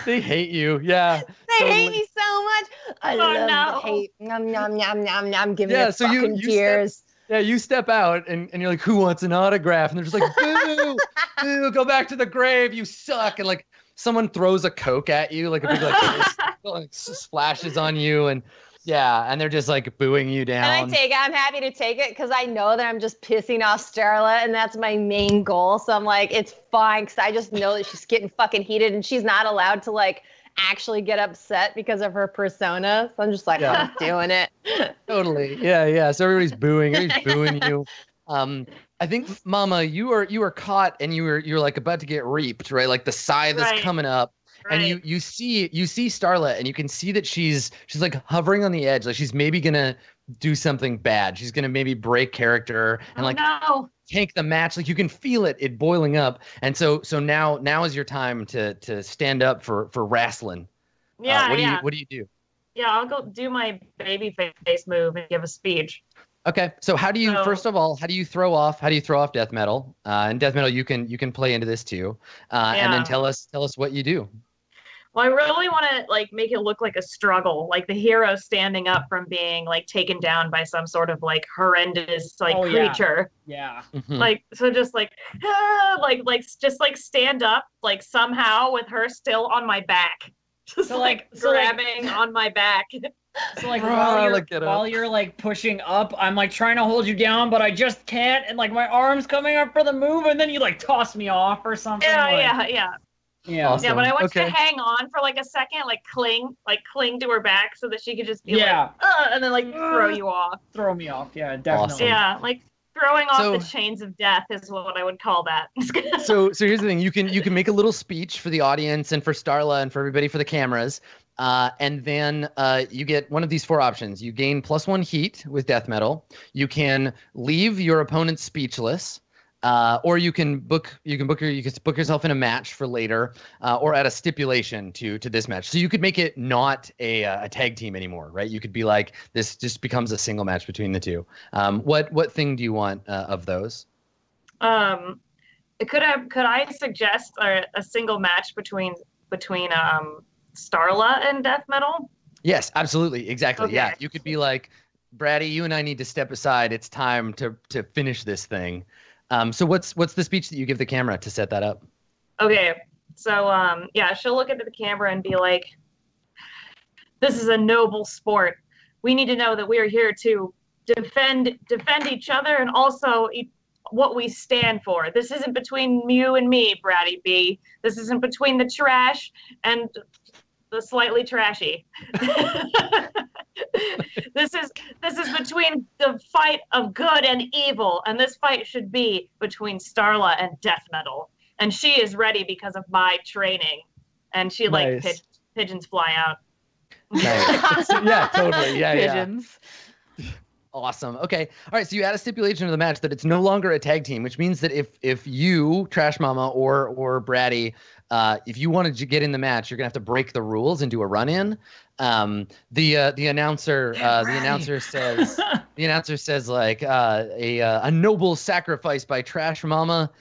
They hate you, yeah. They hate me so much. I love the hate. Nom nom nom nom nom. Give me the fucking tears. You step out and you're like, who wants an autograph? And they're just like, boo, boo, go back to the grave, you suck. And like someone throws a Coke at you, like a big like splashes on you, and they're just like booing you down. And I take it. I'm happy to take it because I know that I'm just pissing off Starla, and that's my main goal. So I'm like, it's fine because I just know that she's getting fucking heated, and she's not allowed to like actually get upset because of her persona. So I'm just like, I'm doing it. Totally. Yeah. So everybody's booing you. I think, Mama, you are caught, and you're like about to get reaped, right? Like the scythe is coming up. Right. And you see Starla, and you can see that she's like hovering on the edge, like she's maybe gonna do something bad. She's gonna maybe break character and tank the match. Like you can feel it boiling up. And so now is your time to stand up for wrestling. Yeah. What do you do? Yeah, I'll go do my baby face move and give a speech. Okay, so how do you first of all how do you throw off death metal? And death metal you can play into this too, and then tell us what you do. Well, I really want to like make it look like a struggle, like the hero standing up from being like taken down by some sort of like horrendous like creature. Yeah. Like so, just like just like stand up like somehow with her still on my back, just grabbing on my back. So like while you're like pushing up, I'm like trying to hold you down, but I just can't, and like my arm's coming up for the move, and then you like toss me off or something. Yeah, awesome. yeah, but I want you to hang on for like a second, like cling to her back so that she could just be like, and then like throw you off. Throw me off, yeah, definitely. Awesome. Yeah, like throwing off the chains of death is what I would call that. so here's the thing: you can make a little speech for the audience and for Starla and for everybody for the cameras, and then you get one of these 4 options. You gain +1 heat with death metal. You can leave your opponent speechless. Or you can book yourself in a match for later, or add a stipulation to this match. So you could make it not a tag team anymore, right? You could be like, this just becomes a single match between the two. What thing do you want of those? Could I suggest a single match between Starla and death metal? Yes, absolutely, exactly. Okay. Yeah, you could be like, Bratty, you and I need to step aside. It's time to finish this thing. So what's the speech that you give the camera to set that up? Okay, so she'll look into the camera and be like, "This is a noble sport. We need to know that we are here to defend each other and also what we stand for. This isn't between you and me, Bratty B. This isn't between the trash and the slightly trashy. This is between the fight of good and evil, and this fight should be between Starla and death metal. And she is ready because of my training." And she like pigeons fly out. Nice. Yeah, totally. Yeah, Pigeons. Yeah. Awesome. Okay. All right. So you add a stipulation to the match that it's no longer a tag team, which means that if you, Trash Mama or Bratty, if you wanted to get in the match, you're gonna have to break the rules and do a run-in. The announcer says like a noble sacrifice by Trash Mama,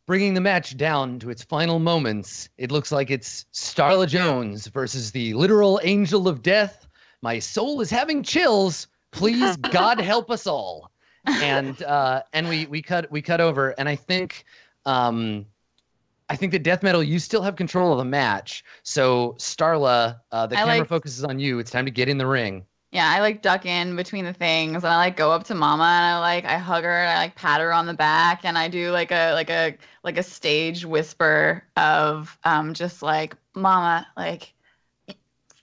bringing the match down to its final moments. It looks like it's Starla Jones versus the literal angel of death. My soul is having chills. Please, God help us all. And we cut over, and I think that death metal, you still have control of the match. So Starla, the camera focuses on you. It's time to get in the ring. Yeah, I like duck in between the things, and I like go up to Mama, and I hug her, and I like pat her on the back, and I do like a stage whisper of just like, Mama, like,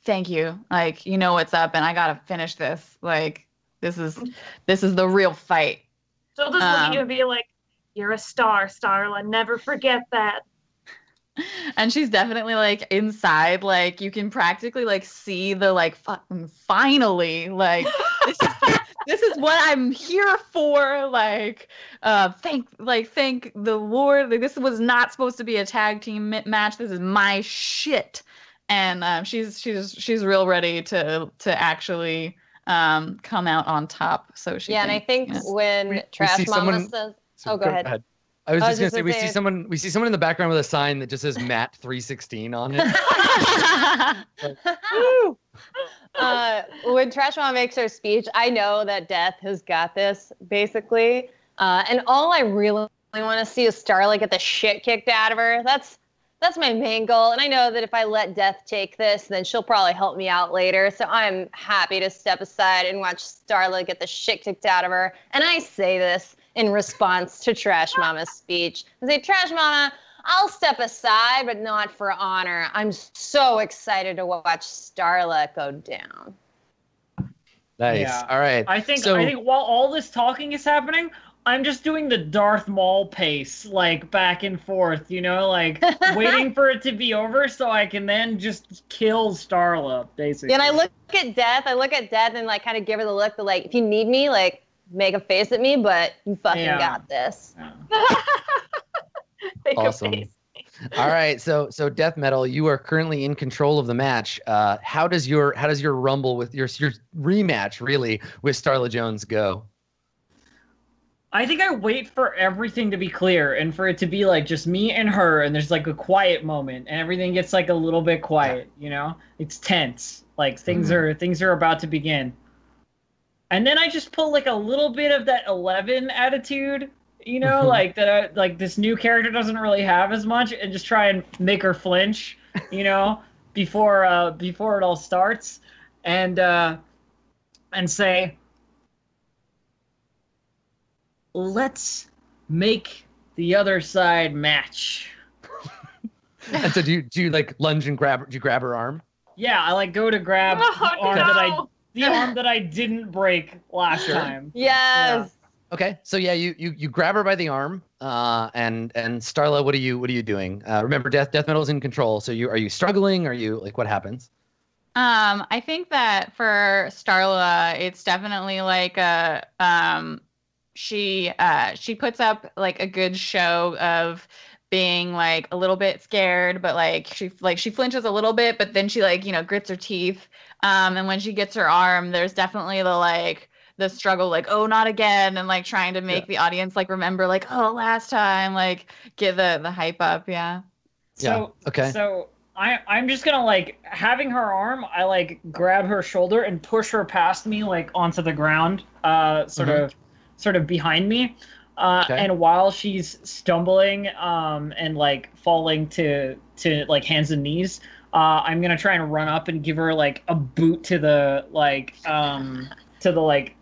thank you, like, you know what's up, and I gotta finish this. Like, this is the real fight. She'll just look at you and be like, "You're a star, Starla. Never forget that." And she's definitely like inside, like you can practically like see the like finally, like this is what I'm here for. Like, thank the Lord. Like, this was not supposed to be a tag team match. This is my shit. And she's real ready to actually come out on top. So she and I think when Trash Mama says, "Oh, go ahead." I was just gonna say we see someone in the background with a sign that just says Matt 316 on it. When Trash Mama makes her speech, I know that Death has got this basically, and all I really want to see is Starla get the shit kicked out of her. That's my main goal, and I know that if I let Death take this, then she'll probably help me out later. So I'm happy to step aside and watch Starla get the shit kicked out of her. And I say this in response to Trash Mama's speech. I say, "Trash Mama, I'll step aside, but not for honor. I'm so excited to watch Starla go down." Nice. Yeah. All right. I think while all this talking is happening, I'm just doing the Darth Maul pace, like back and forth, like waiting for it to be over so I can then just kill Starla, basically. And I look at Death and like kind of give her the look that like, if you need me, like make a face at me, but you fucking got this. Yeah. Awesome. All right, so death metal, you are currently in control of the match. How does your rumble with your rematch really with Starla Jones go? I think I wait for everything to be clear and for it to be like just me and her, and there's like a quiet moment, and everything gets like a little bit quiet. You know, it's tense. Like things are about to begin, and then I just pull like a little bit of that 11 attitude. You know, like that. Like this new character doesn't really have as much, and just try and make her flinch. You know, before it all starts, and say, let's make the other side match. And so do you like lunge and do you grab her arm? Yeah, I like go to grab the arm that I didn't break last time. Yes. Yeah. Okay, so yeah, you grab her by the arm, and Starla, what are you doing? Remember, death metal's in control. So are you struggling? Are you like, what happens? I think that for Starla, it's definitely like she puts up like a good show of being like a little bit scared, but like she flinches a little bit, but then she like, you know, grits her teeth. And when she gets her arm, there's definitely the struggle, like, oh, not again, and like trying to make the audience like remember, like, oh, last time, like get the hype up. Yeah. So okay. So I'm just gonna like having her arm, I like grab her shoulder and push her past me like onto the ground, sort of behind me. And while she's stumbling and like falling to like hands and knees, I'm gonna try and run up and give her like a boot to the like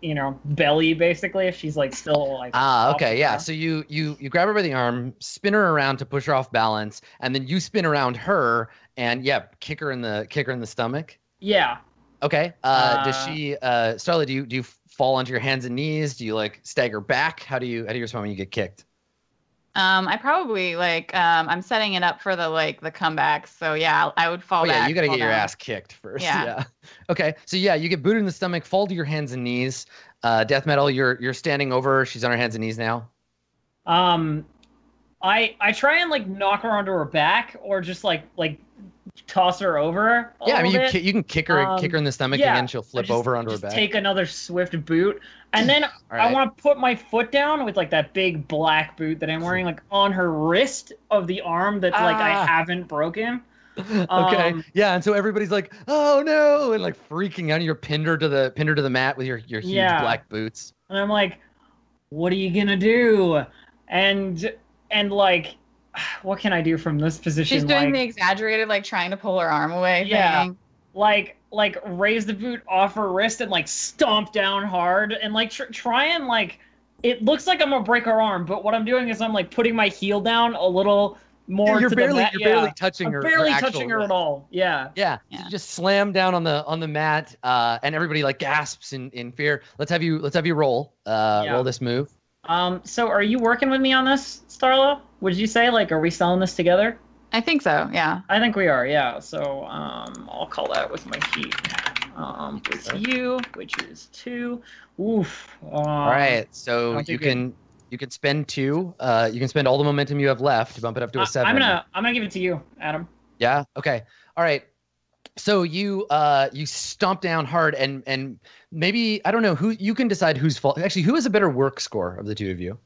you know, belly, basically, if she's like still like okay, yeah. So you grab her by the arm, spin her around to push her off balance, and then you spin around her and kick her in the stomach. Yeah. Okay. Does she Starla, do you fall onto your hands and knees? Do you like stagger back? How do you respond when you get kicked? I probably like I'm setting it up for the comeback. So yeah, I would fall back. Yeah, you got to get your ass kicked first. Yeah. Okay. So yeah, you get booted in the stomach, fall to your hands and knees. Death metal, you're standing over her. She's on her hands and knees now. I try and like knock her onto her back or just like toss her over. Yeah, I mean you can kick her in the stomach and she'll flip over onto her back. Take another swift boot, and then right. I want to put my foot down with like that big black boot that I'm wearing like on her wrist of the arm that like I haven't broken. Okay. Yeah, and so everybody's like, "Oh no!" and like freaking out. And you're pinned her to the mat with your huge black boots. And I'm like, "What are you gonna do?" And like, what can I do from this position? She's doing the exaggerated, like trying to pull her arm away. Yeah. Thing. Like raise the boot off her wrist and like stomp down hard and like try and like, it looks like I'm gonna break her arm, but what I'm doing is I'm like putting my heel down a little more. You're to barely, the mat. You're barely touching her. Barely touching her at all. Yeah. Yeah. You just slam down on the mat, and everybody like gasps in fear. Let's have you roll. Roll this move. So are you working with me on this, Starla? Would you say, like, are we selling this together? I think so, yeah. I think we are, yeah. So, I'll call that with my heat. With you, which is 2. Oof. All right, so you can spend 2. You can spend all the momentum you have left to bump it up to a 7. I'm gonna give it to you, Adam. Yeah. Okay. All right. So you stomp down hard and maybe, I don't know, who you can decide whose fault. Actually, who has a better work score of the two of you?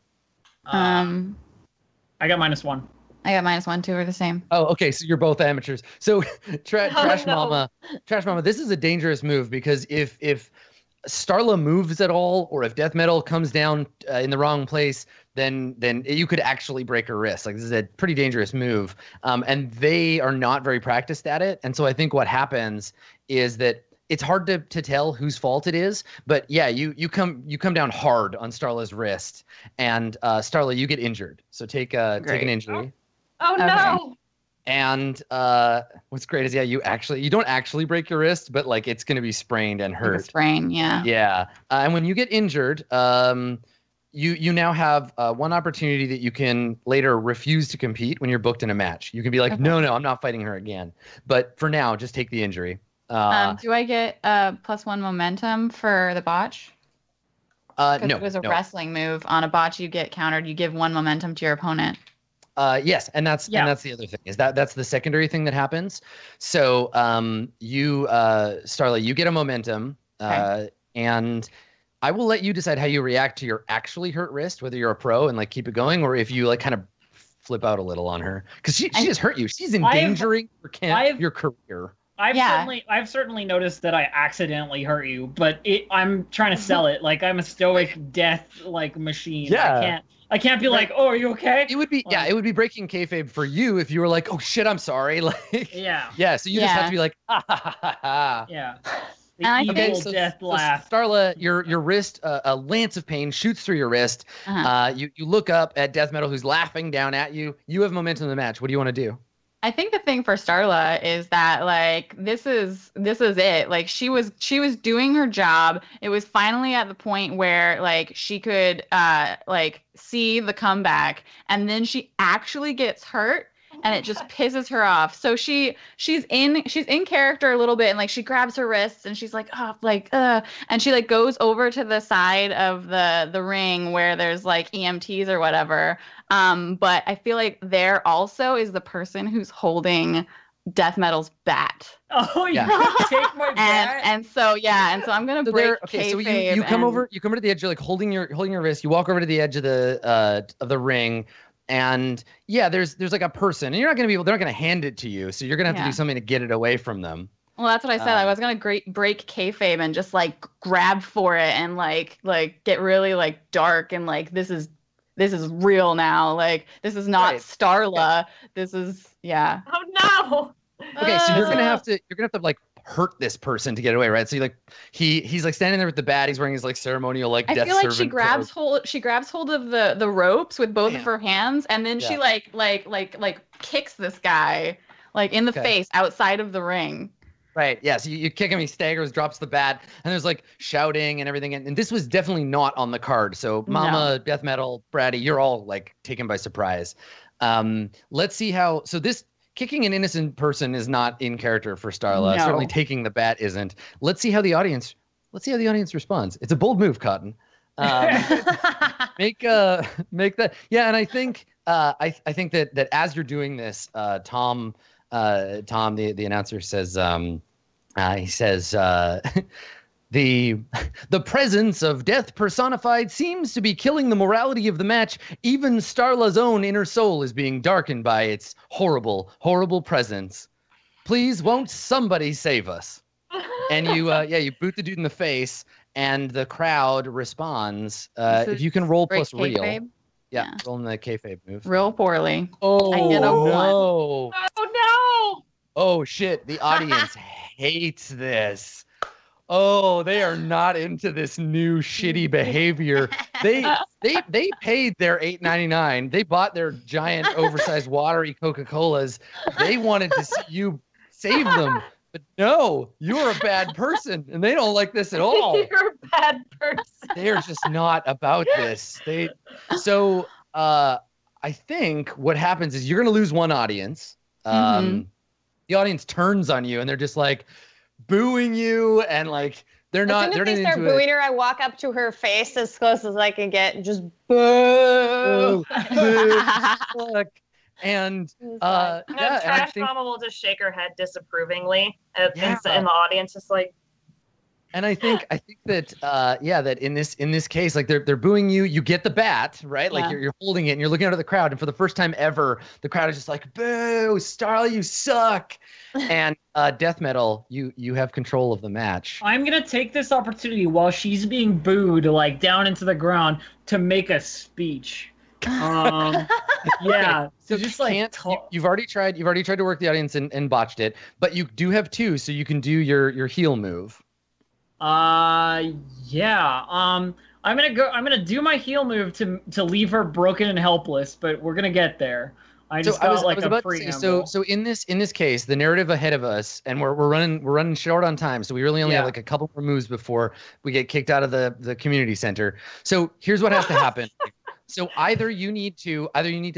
I got -1. I got -1 too, or the same. Oh, okay. So you're both amateurs. So Trash Mama, this is a dangerous move because if Starla moves at all, or if death metal comes down in the wrong place, then you could actually break her wrist. Like, this is a pretty dangerous move, and they are not very practiced at it. And so I think what happens is that it's hard to tell whose fault it is. But yeah, you come down hard on Starla's wrist, and Starla, you get injured. So take an injury. Oh no. Okay. And what's great is you don't actually break your wrist, but like it's gonna be sprained and hurt. Like a sprain, yeah. Yeah. And when you get injured, you now have one opportunity that you can later refuse to compete when you're booked in a match. You can be like, okay. No, I'm not fighting her again. But for now, just take the injury. Do I get +1 momentum for the botch? No. It was a wrestling move. On a botch, you get countered. You give 1 momentum to your opponent. Yes, and that's the other thing is that's the secondary thing that happens. So you Starla, you get a momentum, and I will let you decide how you react to your actually hurt wrist, whether you're a pro and like keep it going, or if you like kind of flip out a little on her, because she has hurt you. She's endangering your career. I've certainly noticed that I accidentally hurt you, but I'm trying to sell it like I'm a stoic death like machine. Yeah. I can't be like, oh, are you okay? It would be it would be breaking kayfabe for you if you were like, oh shit, I'm sorry. Like yeah. So you just have to be like, ha ha ha ha ha. Yeah. The evil death laugh. Starla, your wrist, a lance of pain shoots through your wrist. You look up at Death Metal, who's laughing down at you. You have momentum in the match. What do you want to do? I think the thing for Starla is that like this is it. Like she was doing her job. It was finally at the point where like she could like see the comeback, and then she actually gets hurt. And it just pisses her off. So she's in character a little bit, and like she grabs her wrists and she's like, and she like goes over to the side of the ring where there's like EMTs or whatever. But I feel like there also is the person who's holding Death Metal's bat. Oh, you take my bat. And so I'm gonna break kayfabe. So you come over to the edge. You're like holding your wrist. You walk over to the edge of the ring. And yeah, there's like a person, and they're not gonna hand it to you, so you're gonna have to do something to get it away from them. Well, that's what I said. I was gonna break kayfabe and just like grab for it and like get really like dark and like this is real now. Like this is not Starla. This is Oh no. Okay, so you're gonna have to like hurt this person to get away, right? So he's like standing there with the bat. He's wearing his like ceremonial like death servant. I feel like she grabs hold of the ropes with both of her hands, and then she like kicks this guy like in the face outside of the ring. Right. Yeah. So you kick him, he staggers, drops the bat, and there's like shouting and everything. And this was definitely not on the card. So Mama, Death Metal, Bratty, you're all like taken by surprise. Let's see how. So this. Kicking an innocent person is not in character for Starla. No. Certainly taking the bat isn't. Let's see how the audience responds. It's a bold move, Cotton. Make that. Yeah, and I think I think that as you're doing this, Tom, the announcer says, he says, the presence of death personified seems to be killing the morality of the match. Even Starla's own inner soul is being darkened by its horrible, horrible presence. Please, won't somebody save us? And you boot the dude in the face, and the crowd responds. If you can roll plus real. Kayfabe? Yeah, roll in the kayfabe move. Real poorly. Oh, I get a 1. No. Oh no. Oh shit, the audience hates this. Oh, they are not into this new shitty behavior. They paid their $8.99. They bought their giant oversized watery Coca-Colas. They wanted to see you save them. But no, you're a bad person, and they don't like this at all. You're a bad person. They're just not about this. So I think what happens is you're gonna lose one audience. The audience turns on you, and they're just like booing you, and like they're not. As soon as they start booing her, I walk up to her face as close as I can get, and just boo. Look, and Trash Mama will just shake her head disapprovingly in the audience, just like. And I think that that in this case, like they're booing you. You get the bat, right? Like you're holding it and you're looking out at the crowd, and for the first time ever, the crowd is just like, "Boo, Starla, you suck!" And Death Metal, you have control of the match. I'm gonna take this opportunity while she's being booed, like down into the ground, to make a speech. Yeah. So just like you've already tried to work the audience and botched it, but you do have 2, so you can do your heel move. Yeah. I'm gonna do my heel move to leave her broken and helpless, but we're gonna get there. I was about to say, so in this case, the narrative ahead of us, and we're running short on time, so we really only have like a couple more moves before we get kicked out of the community center. So here's what has to happen. So either you need to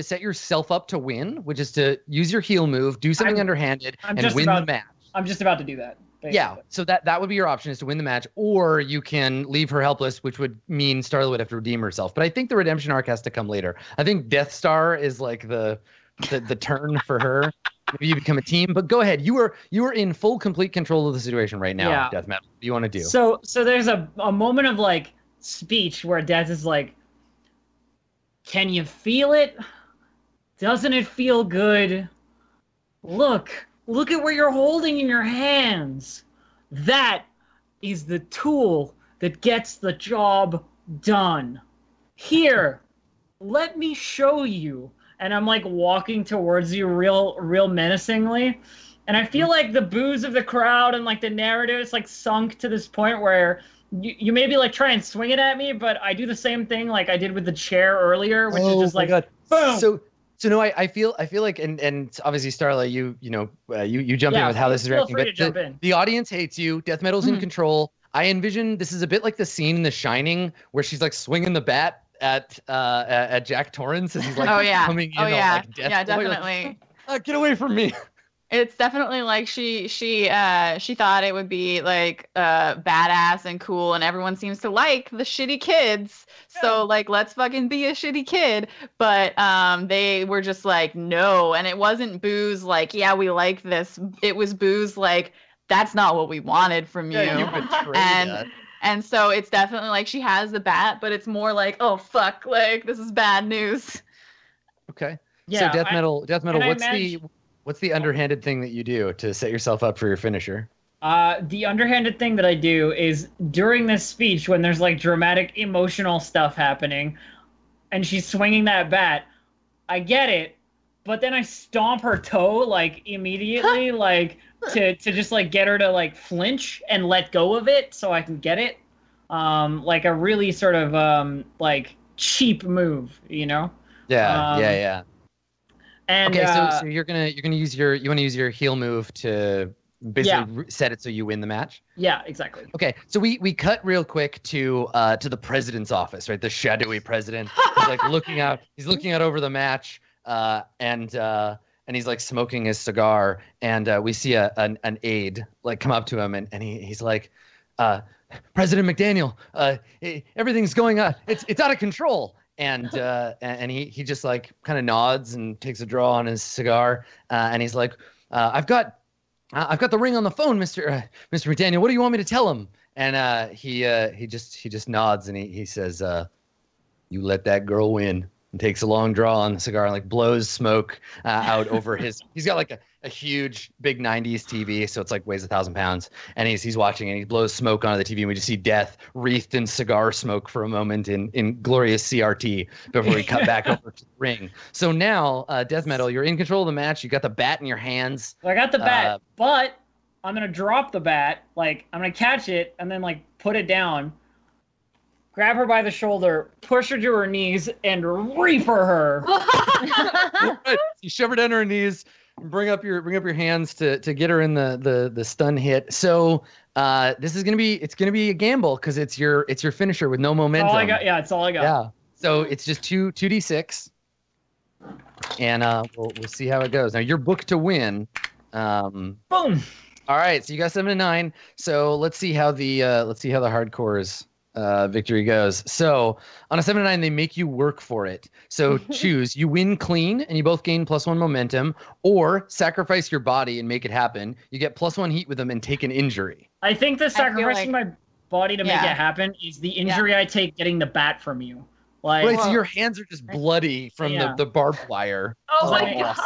set yourself up to win, which is to use your heel move, do something underhanded, and win the match. I'm just about to do that. Basically. Yeah, so that would be your option, is to win the match, or you can leave her helpless, which would mean Starla would have to redeem herself. But I think the redemption arc has to come later. I think Death Star is like the turn for her. Maybe you become a team, but go ahead. You are in full, complete control of the situation right now. Death Metal. What do you want to do? So there's a moment of like speech where Death is like, "Can you feel it? Doesn't it feel good? Look at what you're holding in your hands. That is the tool that gets the job done. Here, let me show you." And I'm like walking towards you real menacingly. And I feel like the boos of the crowd and like the narrative is like sunk to this point where you maybe like try and swing it at me, but I do the same thing like I did with the chair earlier, which is just like, boom. So no, I feel like, and obviously Starla, you jump in with how this is reacting, but the audience hates you. Death Metal's in control. I envision this is a bit like the scene in The Shining where she's like swinging the bat at Jack Torrance as he's like coming in on like death. Yeah, definitely. Like, get away from me. It's definitely like she thought it would be like badass and cool, and everyone seems to like the shitty kids. So like, let's fucking be a shitty kid. But they were just like, no, and it wasn't boos like, yeah, we like this. It was boos like, that's not what we wanted from you. Yeah, you betrayed us. And so it's definitely like she has the bat, but it's more like, oh fuck, like this is bad news. Okay. Yeah, so Death Metal, what's the underhanded thing that you do to set yourself up for your finisher? The underhanded thing that I do is during this speech when there's like dramatic emotional stuff happening and she's swinging that bat, I get it, but then I stomp her toe like immediately like to just like get her to like flinch and let go of it so I can get it. Like a really sort of like cheap move, you know? Yeah. And okay, so you want to use your heel move to basically set it so you win the match. Yeah, exactly. Okay, so we cut real quick to the president's office, right? The shadowy president. He's like looking out. He's looking out over the match, and he's like smoking his cigar. And we see an aide like come up to him, and he's like, President McDaniel, everything's going on. It's out of control. And he just like kind of nods and takes a draw on his cigar, and he's like, I've got the ring on the phone, Mr. McDaniel. What do you want me to tell him? And he just nods and he says, you let that girl win. And takes a long draw on the cigar and like blows smoke out over his. He's got like a huge big 90s TV, so it's like weighs 1,000 pounds, and he's watching and he blows smoke onto the TV, and we just see Death wreathed in cigar smoke for a moment in glorious CRT before we cut back over to the ring. So now, Death Metal, you're in control of the match. You got the bat in your hands. So I got the bat, but I'm gonna drop the bat. Like I'm gonna catch it and then like put it down. Grab her by the shoulder, push her to her knees, and reaper her. You shove her down to her knees, bring up your hands to get her in the stun hit. So this is gonna be a gamble because it's your finisher with no momentum. All I got, it's all I got. Yeah. So it's just 2d6, and we'll see how it goes. Now you're booked to win. Boom. All right, so you got 7 to 9. So let's see how the hardcore's victory goes. So on a 7 to 9, they make you work for it. So choose. You win clean, and you both gain +1 momentum, or sacrifice your body and make it happen. You get +1 heat with them and take an injury. I think the sacrificing my body to make it happen is the injury I take getting the bat from you. Like, right, so your hands are just bloody from the barbed wire. Oh my god.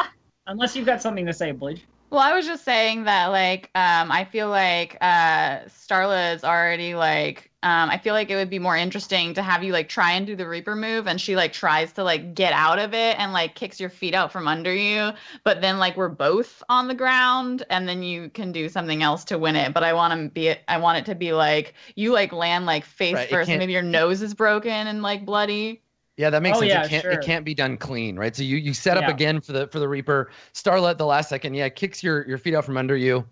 Unless you've got something to say, Bluejay. Well, I was just saying that, like, I feel like Starla is already, like, I feel like it would be more interesting to have you, like, try and do the Reaper move, and she, like, tries to, like, get out of it and, like, kicks your feet out from under you, but then, like, we're both on the ground, and then you can do something else to win it. But I want it to be, like, you, like, land, like, face first, and maybe your nose is broken and, like, bloody. Yeah, that makes sense. It can't be done clean, right? So you set up again for the Reaper. Starla at the last second, kicks your feet out from under you,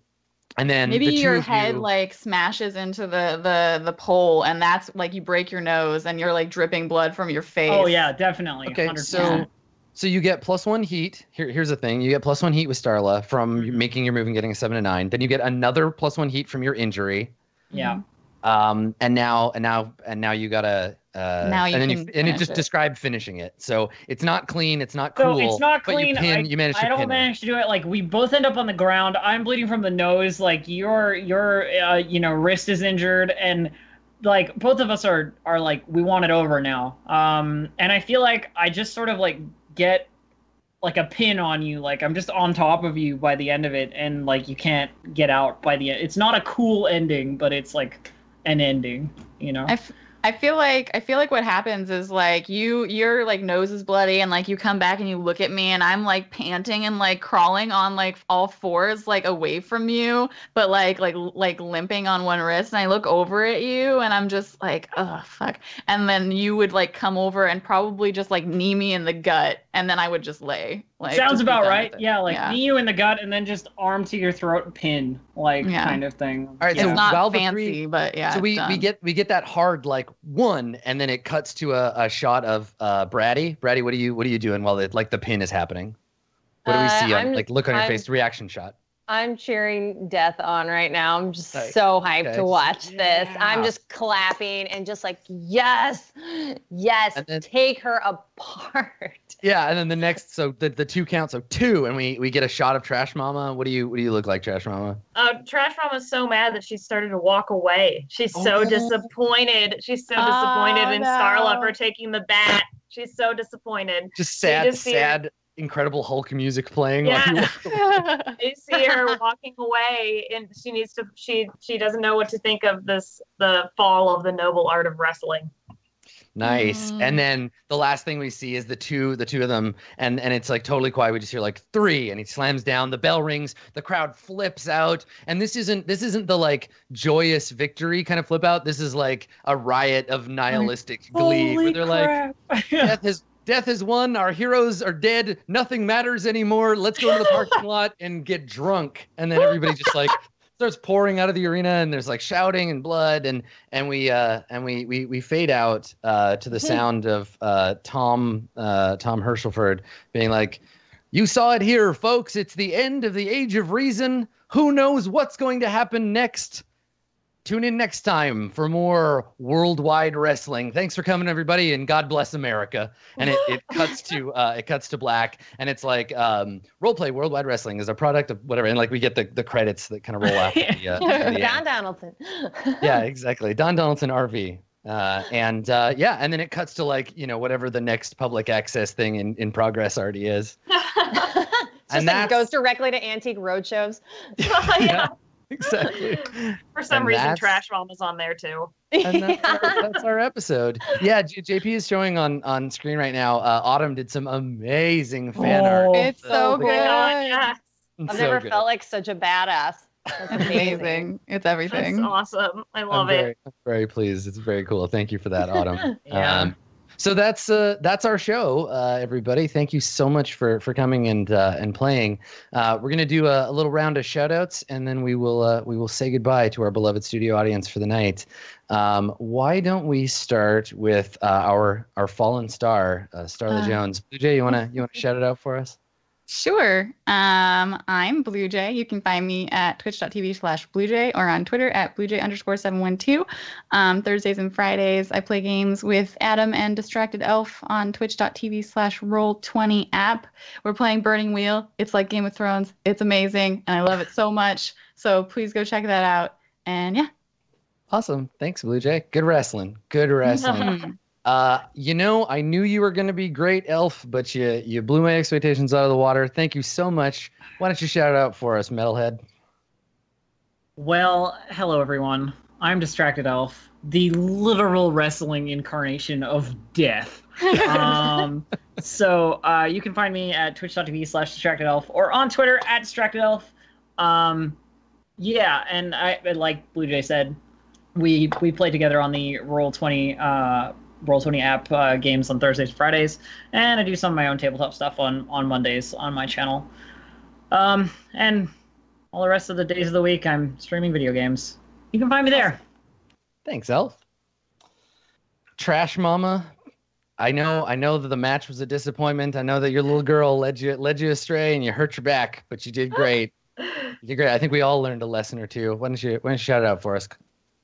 and then maybe your head like smashes into the pole, and that's like you break your nose and you're like dripping blood from your face. Oh yeah, definitely. Okay, 100%. So you get +1 heat. Here's the thing: you get +1 heat with Starla from making your move and getting a 7 to 9. Then you get another +1 heat from your injury. Yeah. And now you gotta. It just described finishing it. So it's not clean, it's not cool. So it's not clean. You manage to I don't manage to do it. Like we both end up on the ground. I'm bleeding from the nose. Like your wrist is injured, and like both of us are like we want it over now. And I feel like I just sort of like get like a pin on you, like I'm just on top of you by the end of it, and like you can't get out by the end. It's not a cool ending, but it's like an ending, you know. I feel like what happens is like your like nose is bloody and like you come back and you look at me and I'm like panting and like crawling on like all fours like away from you, but like limping on one wrist, and I look over at you and I'm just like, oh fuck, and then you would like come over and probably just like knee me in the gut, and then I would just lay. Like, sounds about right. Yeah, like knee you in the gut and then just arm to your throat pin, like kind of thing. All right, it's so not fancy, but yeah. So we get that hard like one, and then it cuts to a shot of Bratty. Bratty, what are you doing while the pin is happening? What do we see on look on your face? Reaction shot. I'm cheering death on right now. I'm just so hyped to watch this. I'm just clapping and just like, yes, then, take her apart. Yeah, and then the next, so the 2 count, so 2, and we get a shot of Trash Mama. What do you look like, Trash Mama? Trash Mama's so mad that she started to walk away. She's so disappointed. She's so disappointed in Starla for taking the bat. She's so disappointed. Just sad. Incredible Hulk music playing. Yeah. You see her walking away, and she doesn't know what to think of the fall of the noble art of wrestling. Nice. And then the last thing we see is the two of them, and it's like totally quiet. We just hear like 3, and he slams down, the bell rings, the crowd flips out, and this isn't the like joyous victory kind of flip out. This is like a riot of nihilistic glee where they're crap. like, Death has won. Our heroes are dead. Nothing matters anymore. Let's go to the parking lot and get drunk. And then everybody just like starts pouring out of the arena, and there's like shouting and blood, and we fade out to the sound of Tom Herschelford being like, "You saw it here, folks. It's the end of the Age of Reason. Who knows what's going to happen next? Tune in next time for more worldwide wrestling. Thanks for coming, everybody, and God bless America." And it cuts to black, and it's like Roleplay Worldwide Wrestling is a product of whatever, and like we get the credits that kind of roll after the Don Donaldson. Yeah, exactly. Don Donaldson RV. And then it cuts to like, whatever the next public access thing in progress already is. And that goes directly to Antique Roadshows. Yeah. Exactly. For some reason, Trash Mama's on there too. And that's our episode. Yeah, JP is showing on screen right now. Autumn did some amazing fan art. It's so good. Yeah. I've never felt like such a badass. That's amazing. It's everything. That's awesome. I love it. I'm very pleased. It's very cool. Thank you for that, Autumn. Yeah. So that's our show, everybody. Thank you so much for coming and playing. We're gonna do a little round of shoutouts, and then we will say goodbye to our beloved studio audience for the night. Why don't we start with our fallen star, Starla Jones? Bluejay, you wanna shout it out for us? Sure. I'm Bluejay. You can find me at twitch.tv/Bluejay or on Twitter at Bluejay_712. Thursdays and Fridays, I play games with Adam and Distracted Elf on twitch.tv/Roll20app. We're playing Burning Wheel. It's like Game of Thrones. It's amazing, and I love it so much. So please go check that out. And yeah. Awesome. Thanks, Bluejay. Good wrestling. I knew you were going to be great, Elf, but you blew my expectations out of the water. Thank you so much. Why don't you shout it out for us, Metalhead? Well, hello, everyone. I'm Distracted Elf, the literal wrestling incarnation of death. So you can find me at twitch.tv/DistractedElf or on Twitter at DistractedElf. And I, like Bluejay said, we play together on the Roll20 app games on Thursdays and Fridays, and I do some of my own tabletop stuff on Mondays on my channel. And all the rest of the days of the week, I'm streaming video games. You can find me there. Thanks, Elf. Trash Mama, I know that the match was a disappointment. I know that your little girl led you astray and you hurt your back, but you did great. You did great. I think we all learned a lesson or two. Why don't you shout it out for us?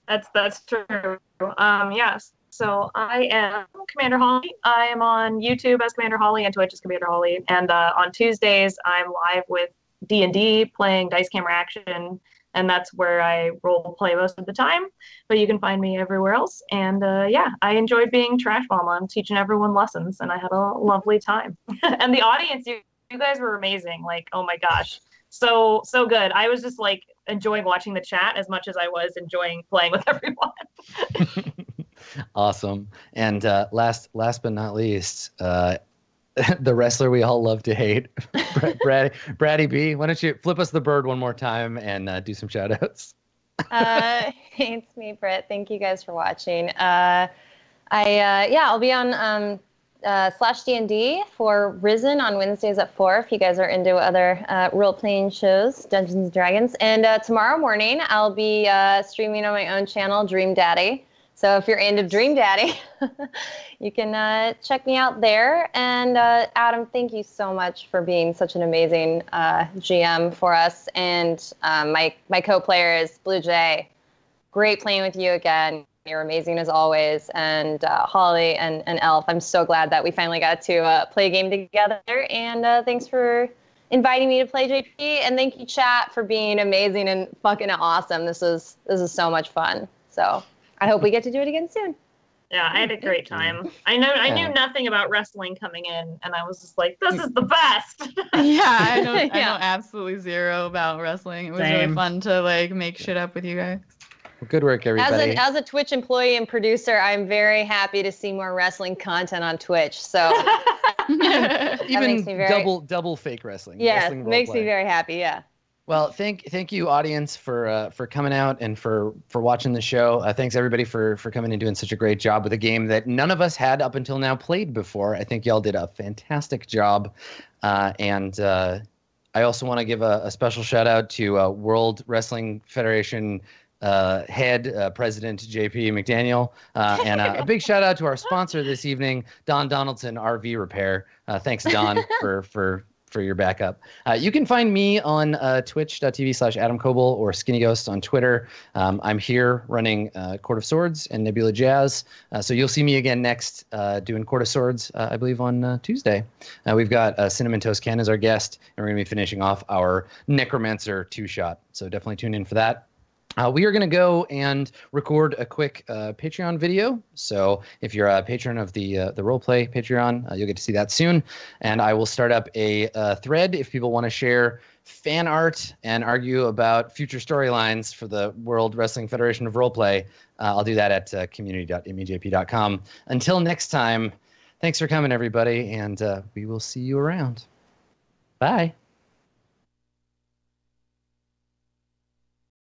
That's true. Yes. So I am Commander Holly. I am on YouTube as Commander Holly and Twitch as Commander Holly. And on Tuesdays, I'm live with D&D, playing Dice Camera Action and that's where I role play most of the time. But you can find me everywhere else. And yeah, I enjoyed being Trash Mama and teaching everyone lessons, and I had a lovely time. And the audience, you guys were amazing. Like, oh my gosh, so good. I was just like enjoying watching the chat as much as I was enjoying playing with everyone. Awesome. And last but not least, the wrestler we all love to hate, Bratty B. Why don't you flip us the bird one more time and do some shout outs? It's me, Brit. Thank you guys for watching. I'll be on /D&D for Risen on Wednesdays at 4 if you guys are into other role-playing shows, Dungeons and Dragons. And tomorrow morning, I'll be streaming on my own channel, Dream Daddy. So if you're into Dream Daddy, you can check me out there. And Adam, thank you so much for being such an amazing GM for us. And my co-player is Bluejay. Great playing with you again. You're amazing as always. And Holly and Elf, I'm so glad that we finally got to play a game together. And thanks for inviting me to play JP. And thank you, chat, for being amazing and fucking awesome. This is so much fun. So I hope we get to do it again soon. Yeah, I had a great time. I knew nothing about wrestling coming in, and I was just like, this is the best. I know absolutely zero about wrestling. It was really fun to like make shit up with you guys. Well, good work, everybody. As a Twitch employee and producer, I'm very happy to see more wrestling content on Twitch. So even double fake wrestling. Yeah, makes me very happy. Yeah. Well, thank you, audience, for coming out and for watching the show. Thanks everybody for coming and doing such a great job with a game that none of us had up until now played before. I think y'all did a fantastic job, and I also want to give a special shout out to World Wrestling Federation head president JP McDaniel, and a big shout out to our sponsor this evening, Don Donaldson RV Repair. Thanks, Don, for your backup. You can find me on twitch.tv/Adam Koebel or Skinny Ghost on Twitter. I'm here running Court of Swords and Nebula Jazz. So you'll see me again next doing Court of Swords, I believe, on Tuesday. We've got Cinnamon Toast Ken as our guest, and we're going to be finishing off our Necromancer 2-shot. So definitely tune in for that. We are going to go and record a quick Patreon video. So if you're a patron of the RollPlay Patreon, you'll get to see that soon. And I will start up a thread if people want to share fan art and argue about future storylines for the World Wrestling Federation of RollPlay. I'll do that at community.itmeJP.com. Until next time, thanks for coming, everybody, and we will see you around. Bye.